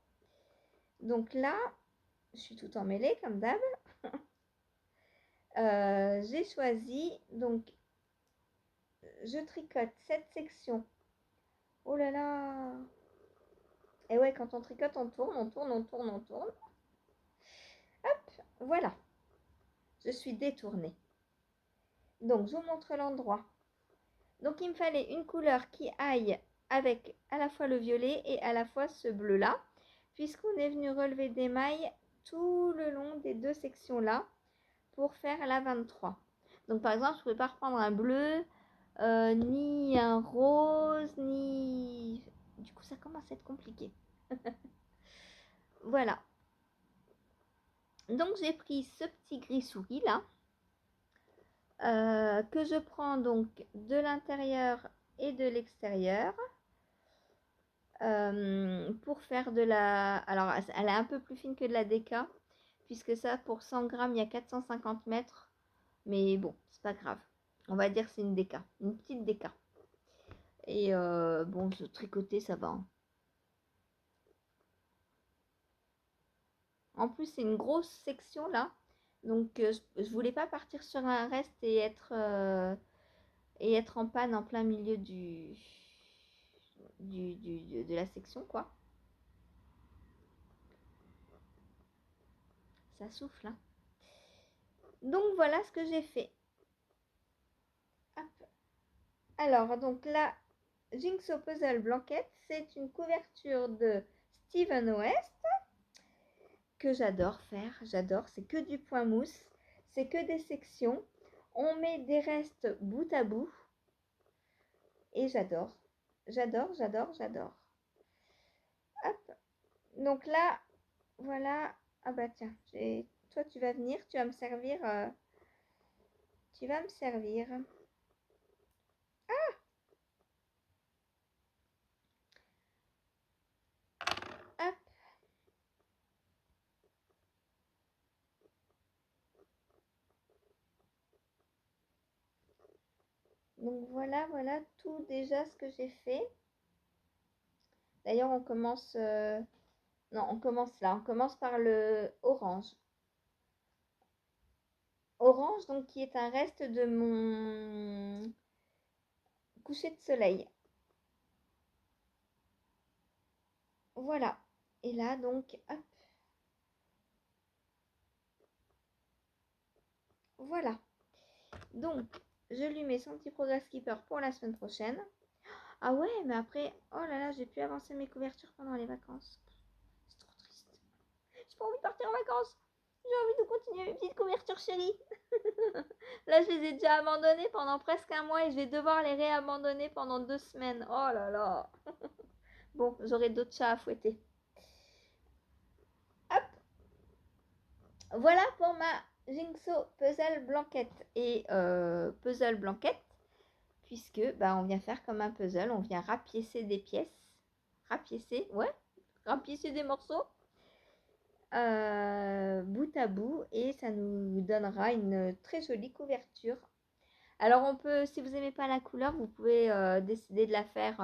Donc là, je suis tout emmêlée comme d'hab. J'ai choisi, donc je tricote cette section. Oh là là! Et ouais, quand on tricote, on tourne, on tourne, on tourne, on tourne. Hop, voilà. Je suis détournée. Donc, je vous montre l'endroit. Donc, il me fallait une couleur qui aille avec à la fois le violet et à la fois ce bleu-là, puisqu'on est venu relever des mailles tout le long des deux sections-là pour faire la 23. Donc, par exemple, je ne pouvais pas reprendre un bleu, ni un rose, ni... Du coup, ça commence à être compliqué. Voilà. Donc, j'ai pris ce petit gris souris là. Que je prends donc de l'intérieur et de l'extérieur pour faire de la... Alors, elle est un peu plus fine que de la déca, puisque ça, pour 100 grammes, il y a 450 mètres. Mais bon, c'est pas grave. On va dire que c'est une déca, une petite déca. Et bon, ce tricoter, ça va. Hein. En plus, c'est une grosse section là. Donc, je voulais pas partir sur un reste et être en panne en plein milieu de la section, quoi. Ça souffle, hein. Donc, voilà ce que j'ai fait. Hop. Alors, donc là, Jigsaw Puzzle Blanket, c'est une couverture de Steven West que j'adore faire. J'adore, c'est que du point mousse, c'est que des sections. On met des restes bout à bout. Et j'adore. J'adore, j'adore, j'adore. Hop. Donc là, voilà. Ah bah tiens, toi tu vas venir, tu vas me servir. Tu vas me servir. Hop. Donc voilà, voilà tout déjà ce que j'ai fait. D'ailleurs, on commence... Non, on commence là. On commence par le orange. Orange, donc, qui est un reste de mon coucher de soleil. Voilà. Et là, donc, hop. Voilà. Donc, je lui mets son petit Progress Keeper pour la semaine prochaine. Ah ouais, mais après, oh là là, j'ai pu avancer mes couvertures pendant les vacances. C'est trop triste. J'ai pas envie de partir en vacances. J'ai envie de continuer mes petites couvertures chéries. Là, je les ai déjà abandonnées pendant presque un mois et je vais devoir les réabandonner pendant 2 semaines. Oh là là. Bon, j'aurai d'autres chats à fouetter. Hop. Voilà pour ma Jigsaw Puzzle Blanket. Et Puzzle Blanket, puisque bah, on vient faire comme un puzzle. On vient rapiécer des pièces. Rapiécer, ouais. Rapiécer des morceaux. Bout à bout. Et ça nous donnera une très jolie couverture. Alors on peut, si vous n'aimez pas la couleur, vous pouvez décider de la faire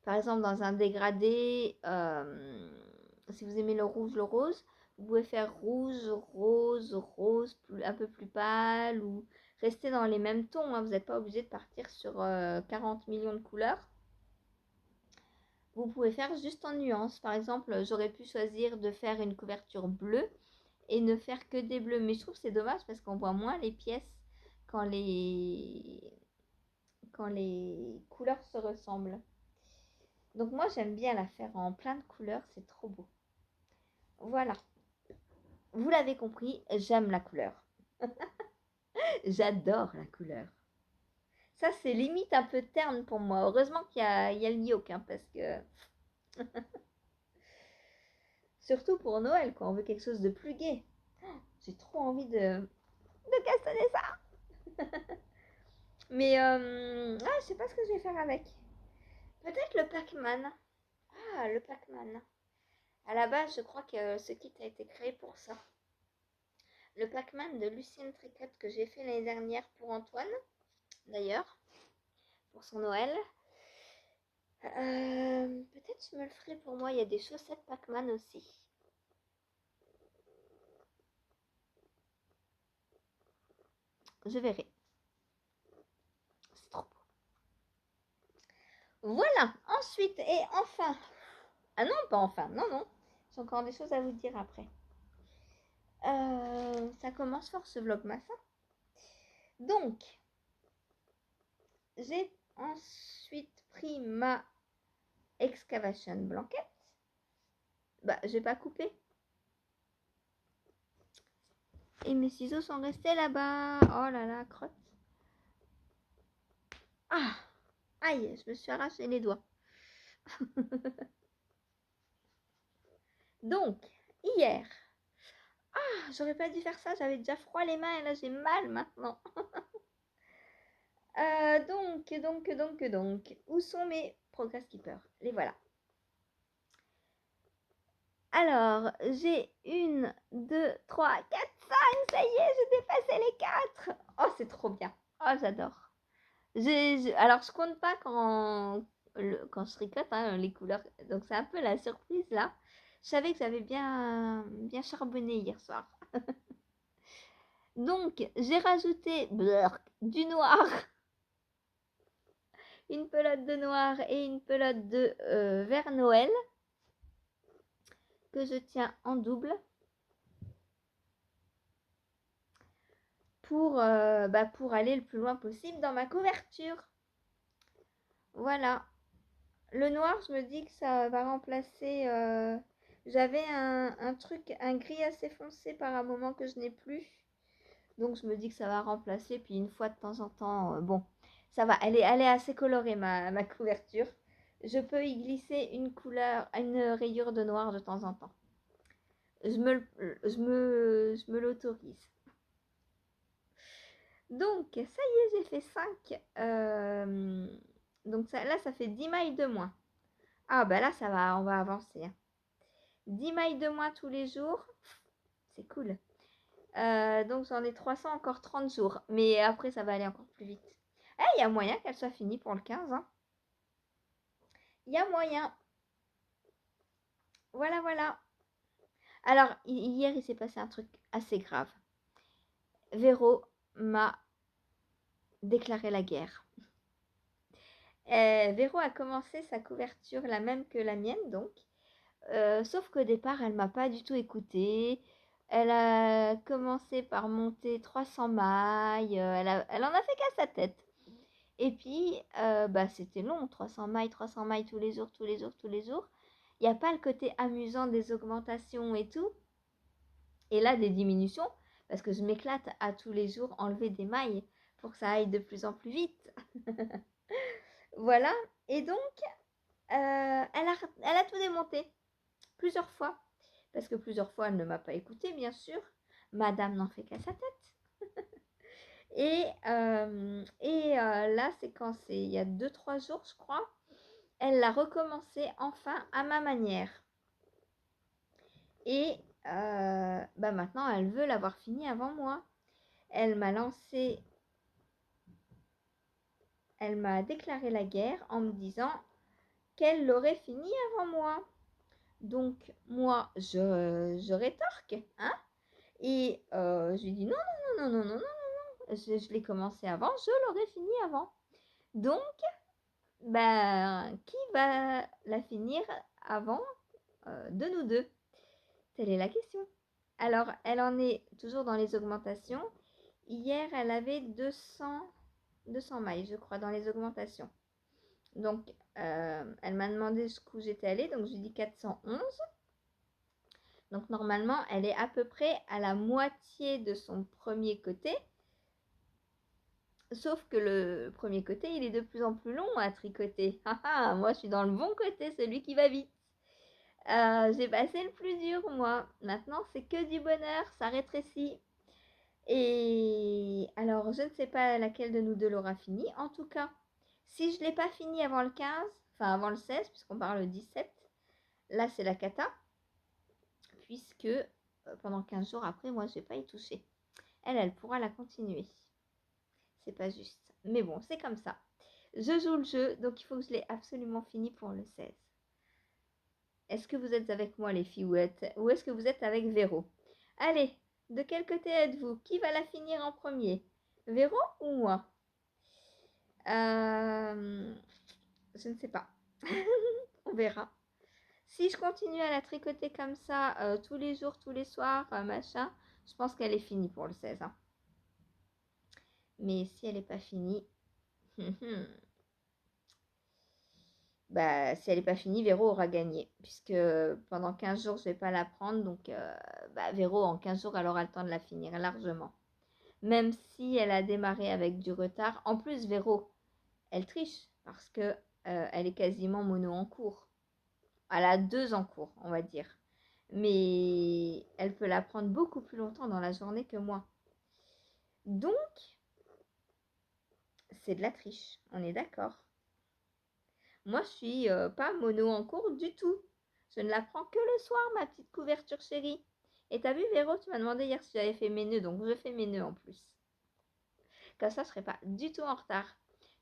par exemple dans un dégradé. Si vous aimez le rose, vous pouvez faire rouge, rose, rose, un peu plus pâle ou rester dans les mêmes tons. Hein. Vous n'êtes pas obligé de partir sur 40 millions de couleurs. vous pouvez faire juste en nuances. Par exemple, j'aurais pu choisir de faire une couverture bleue et ne faire que des bleus. Mais je trouve que c'est dommage parce qu'on voit moins les pièces quand quand les couleurs se ressemblent. Donc moi, j'aime bien la faire en plein de couleurs, c'est trop beau. Voilà. Vous l'avez compris, j'aime la couleur. J'adore la couleur. Ça, c'est limite un peu terne pour moi. Heureusement qu'il y a le yoke, hein, parce que... Surtout pour Noël, quand on veut quelque chose de plus gai. J'ai trop envie de castanner ça. Mais, je sais pas ce que je vais faire avec. Peut-être le Pac-Man. Ah, le Pac-Man. À la base, je crois que ce kit a été créé pour ça. Le Pac-Man de Lucienne Tricot que j'ai fait l'année dernière pour Antoine, d'ailleurs, pour son Noël. Peut-être je me le ferai pour moi. Il y a des chaussettes Pac-Man aussi. Je verrai. C'est trop beau. Voilà. Ensuite et enfin. Ah non, pas enfin. Non, non. J'ai encore des choses à vous dire après. Ça commence fort ce vlogmas. Donc, j'ai ensuite pris ma excavation blanquette. Bah, j'ai pas coupé. Et mes ciseaux sont restés là-bas. Oh là là, crotte. Ah, aïe, je me suis arraché les doigts. Donc, hier. Ah, j'aurais pas dû faire ça, j'avais déjà froid les mains et là j'ai mal maintenant. Donc, où sont mes progress keepers? Les voilà. Alors, j'ai 1, 2, 3, 4, 5, ça y est, j'ai dépassé les 4. Oh, c'est trop bien. Oh, j'adore. Alors, je compte pas quand je tricote hein, les couleurs. Donc, c'est un peu la surprise là. Je savais que j'avais bien charbonné hier soir. Donc, j'ai rajouté du noir. Une pelote de noir et une pelote de vert Noël. Que je tiens en double. Pour aller le plus loin possible dans ma couverture. Voilà. Le noir, je me dis que ça va remplacer... j'avais un truc, un gris assez foncé par un moment que je n'ai plus. Donc je me dis que ça va remplacer. Puis une fois de temps en temps, bon, ça va. Elle est assez colorée ma couverture. Je peux y glisser une rayure de noir de temps en temps. Je me l'autorise. Donc, ça y est, j'ai fait 5. Donc là, ça fait 10 mailles de moins. Ah, bah là, ça va, on va avancer. 10 mailles de moins tous les jours. C'est cool. Donc, j'en ai 300, encore 30 jours. Mais après, ça va aller encore plus vite. Eh, il y a moyen qu'elle soit finie pour le 15. Hein. Il y a moyen. Voilà, voilà. Alors, hier, il s'est passé un truc assez grave. Véro m'a déclaré la guerre. Véro a commencé sa couverture la même que la mienne, donc. Sauf qu'au départ, elle m'a pas du tout écoutée. Elle a commencé par monter 300 mailles. Elle en a fait qu'à sa tête. Et puis, c'était long, 300 mailles tous les jours, tous les jours, tous les jours. Il n'y a pas le côté amusant des augmentations et tout. Et là, des diminutions, parce que je m'éclate à tous les jours enlever des mailles pour que ça aille de plus en plus vite. Voilà. Et donc, elle a tout démonté plusieurs fois. Parce que plusieurs fois, elle ne m'a pas écouté, bien sûr. Madame n'en fait qu'à sa tête. Et là, c'est il y a 2-3 jours, je crois. Elle l'a recommencé enfin à ma manière. Et maintenant, elle veut l'avoir fini avant moi. Elle m'a déclaré la guerre en me disant qu'elle l'aurait fini avant moi. Donc, moi, je rétorque, hein. Et je lui dis non, non, non, non, non, non, non, non. Je l'ai commencé avant, je l'aurais fini avant. Donc, Ben, qui va la finir avant de nous deux? Telle est la question. Alors, elle en est toujours dans les augmentations. Hier, elle avait 200 mailles, je crois, dans les augmentations. Donc, elle m'a demandé jusqu'où j'étais allée, donc je lui dis 411. Donc, normalement, elle est à peu près à la moitié de son premier côté. Sauf que le premier côté, il est de plus en plus long à tricoter. Moi, je suis dans le bon côté, celui qui va vite. J'ai passé le plus dur, moi. Maintenant, c'est que du bonheur, ça rétrécit. Et alors, je ne sais pas laquelle de nous deux l'aura fini. En tout cas, si je ne l'ai pas fini avant le 15, enfin avant le 16, puisqu'on parle le 17, là, c'est la cata. Puisque pendant 15 jours après, moi, je ne vais pas y toucher. Elle pourra la continuer. C'est pas juste. Mais bon, c'est comme ça. Je joue le jeu, donc il faut que je l'ai absolument fini pour le 16. Est-ce que vous êtes avec moi, les filles, ou est-ce que vous êtes avec Véro? Allez, de quel côté êtes-vous? Qui va la finir en premier? Véro ou moi? Je ne sais pas. On verra. Si je continue à la tricoter comme ça, tous les jours, tous les soirs, machin, je pense qu'elle est finie pour le 16. Hein. Mais si elle n'est pas finie... bah, si elle n'est pas finie, Véro aura gagné. Puisque pendant 15 jours, je ne vais pas la prendre. Donc, Véro, en 15 jours, elle aura le temps de la finir largement. Même si elle a démarré avec du retard. En plus, Véro, elle triche. Parce que elle est quasiment mono en cours. Elle a 2 en cours, on va dire. Mais elle peut la prendre beaucoup plus longtemps dans la journée que moi. Donc, c'est de la triche. On est d'accord. Moi, je suis pas mono en cours du tout. Je ne la prends que le soir, ma petite couverture chérie. Et t'as vu, Véro, tu m'as demandé hier si j'avais fait mes nœuds, donc je fais mes nœuds en plus. Comme ça, je serai pas du tout en retard.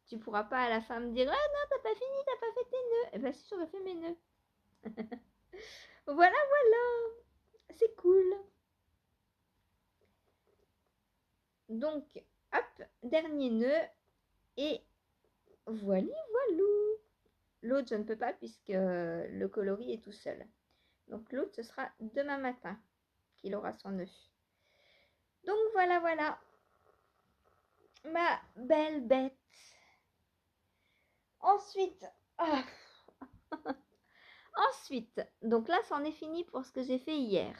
Tu pourras pas à la fin me dire, ah non, t'as pas fini, t'as pas fait tes nœuds. Eh bien, si, j'aurais fait mes nœuds. Voilà, voilà. C'est cool. Donc, hop, dernier nœud. Et voilà, voilou. L'autre, je ne peux pas puisque le coloris est tout seul. Donc l'autre, ce sera demain matin qu'il aura son nœud. Donc voilà, voilà. Ma belle bête. Ensuite, ensuite, donc là, c'en est fini pour ce que j'ai fait hier.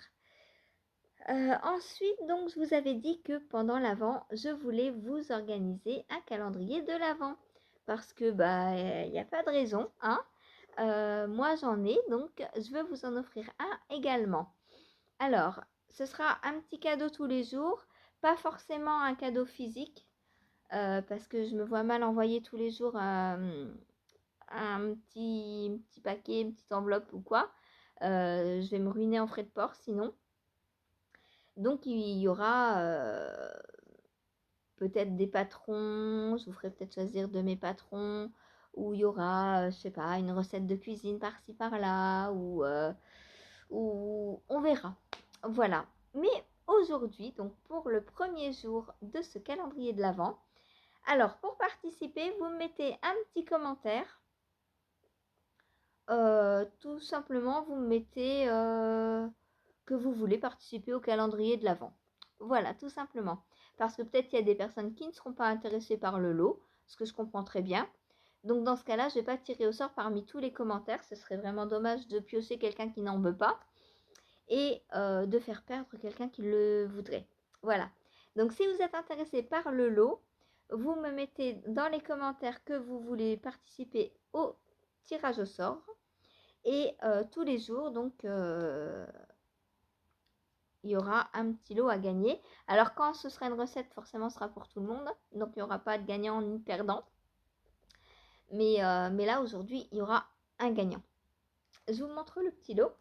Ensuite, donc, je vous avais dit que pendant l'Avent, je voulais vous organiser un calendrier de l'Avent. Parce que, il n'y a pas de raison, hein. Moi, j'en ai, donc je veux vous en offrir un également. Alors, ce sera un petit cadeau tous les jours, pas forcément un cadeau physique, parce que je me vois mal envoyer tous les jours un petit paquet, une petite enveloppe ou quoi. Je vais me ruiner en frais de port sinon. Donc, il y aura peut-être des patrons, je vous ferai peut-être choisir de mes patrons, ou il y aura, je sais pas, une recette de cuisine par-ci par-là, ou on verra. Voilà. Mais aujourd'hui, donc pour le premier jour de ce calendrier de l'Avent, alors pour participer, vous mettez un petit commentaire. Tout simplement, vous mettez que vous voulez participer au calendrier de l'Avent. Voilà, tout simplement. Parce que peut-être qu'il y a des personnes qui ne seront pas intéressées par le lot, ce que je comprends très bien. Donc dans ce cas-là, je ne vais pas tirer au sort parmi tous les commentaires. Ce serait vraiment dommage de piocher quelqu'un qui n'en veut pas et de faire perdre quelqu'un qui le voudrait. Voilà. Donc si vous êtes intéressé par le lot, vous me mettez dans les commentaires que vous voulez participer au tirage au sort. Et tous les jours, donc, il y aura un petit lot à gagner. Alors, quand ce sera une recette, forcément, ce sera pour tout le monde. Donc, il n'y aura pas de gagnant ni de perdant. Mais là, aujourd'hui, il y aura un gagnant. Je vous montre le petit lot.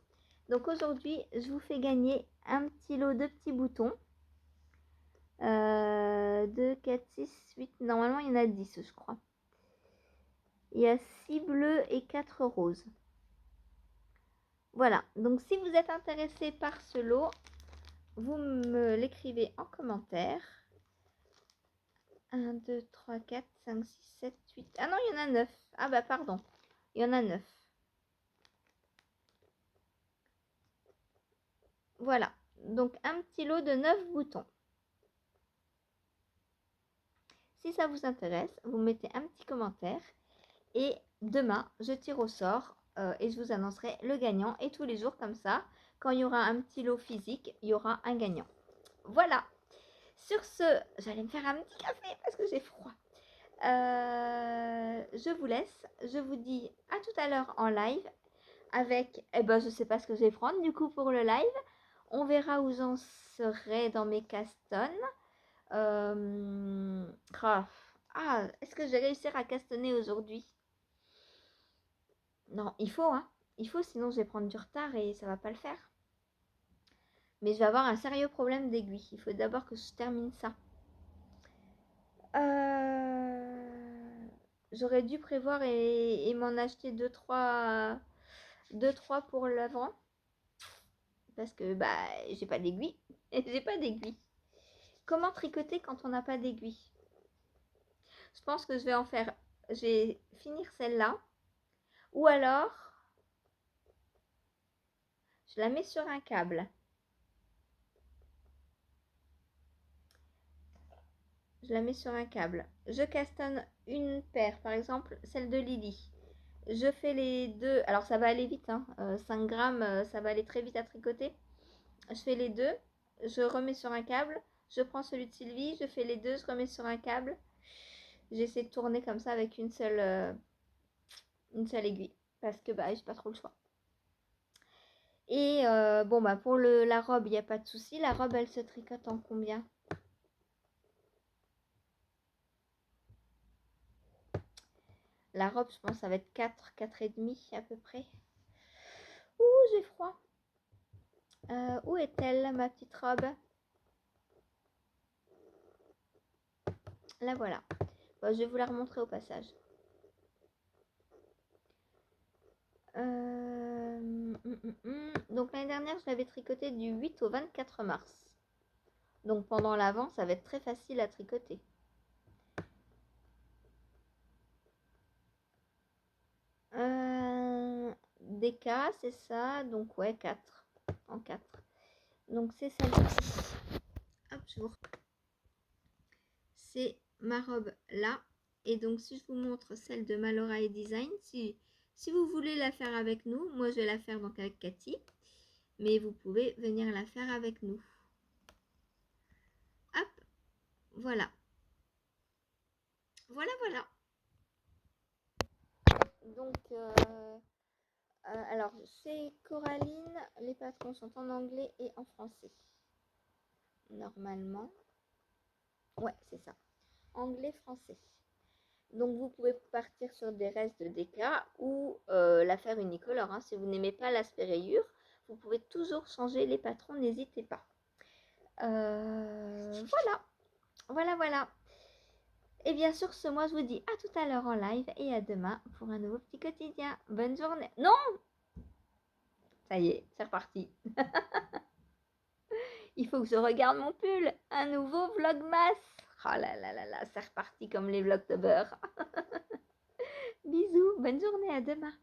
Donc, aujourd'hui, je vous fais gagner un petit lot de petits boutons. 2, 4, 6, 8. Normalement, il y en a 10, je crois. Il y a 6 bleus et 4 roses. Voilà. Donc, si vous êtes intéressé par ce lot, vous me l'écrivez en commentaire. 1, 2, 3, 4, 5, 6, 7, 8. Ah non, il y en a 9. Ah bah pardon. Il y en a 9. Voilà. Donc un petit lot de 9 boutons. Si ça vous intéresse, vous mettez un petit commentaire. Et demain, je tire au sort et je vous annoncerai le gagnant. Et tous les jours comme ça, quand il y aura un petit lot physique, il y aura un gagnant. Voilà. Sur ce, j'allais me faire un petit café parce que j'ai froid. Je vous laisse. Je vous dis à tout à l'heure en live avec, je sais pas ce que je vais prendre du coup pour le live. On verra où j'en serai dans mes castones. Est-ce que je vais réussir à castonner aujourd'hui? Non, il faut, hein. Il faut, sinon je vais prendre du retard et ça va pas le faire. Mais je vais avoir un sérieux problème d'aiguille. Il faut d'abord que je termine ça. J'aurais dû prévoir et m'en acheter 2-3 pour l'avant. Parce que j'ai pas d'aiguille. J'ai pas d'aiguille. Comment tricoter quand on n'a pas d'aiguille? Je pense que je vais en faire. Je vais finir celle-là. Ou alors, je la mets sur un câble. Je la mets sur un câble. Je castonne une paire, par exemple celle de Lily. Je fais les deux. Alors ça va aller vite, hein. 5 grammes, ça va aller très vite à tricoter. Je fais les deux. Je remets sur un câble. Je prends celui de Sylvie. Je fais les deux. Je remets sur un câble. J'essaie de tourner comme ça avec une seule aiguille. Parce que j'ai pas trop le choix. Et pour la robe, il n'y a pas de souci. La robe, elle se tricote en combien? La robe, je pense, ça va être 4 et demi à peu près. Ouh, j'ai froid. Où est-elle, ma petite robe? La voilà. Je vais vous la remontrer au passage. Donc l'année dernière, je l'avais tricoté du 8 au 24 mars. Donc pendant l'avant, ça va être très facile à tricoter. DK, c'est ça. Donc ouais, 4. En 4. Donc c'est celle-ci. Hop, je vous... C'est ma robe là. Et donc si je vous montre celle de Malora et Design, si vous voulez la faire avec nous, moi je vais la faire donc avec Cathy. Mais vous pouvez venir la faire avec nous. Hop, voilà. Voilà. Donc, alors, chez Coraline, les patrons sont en anglais et en français. Normalement. Ouais, c'est ça. Anglais-français. Donc, vous pouvez partir sur des restes de DK ou la faire unicolore. Hein. Si vous n'aimez pas l'aspect rayure, vous pouvez toujours changer les patrons, n'hésitez pas. Voilà. Et bien sur ce, moi je vous dis à tout à l'heure en live et à demain pour un nouveau petit quotidien. Bonne journée. Non! Ça y est, c'est reparti. Il faut que je regarde mon pull. Un nouveau vlogmas. Oh là, c'est reparti comme les vlogs de beurre. Bisous, bonne journée, à demain.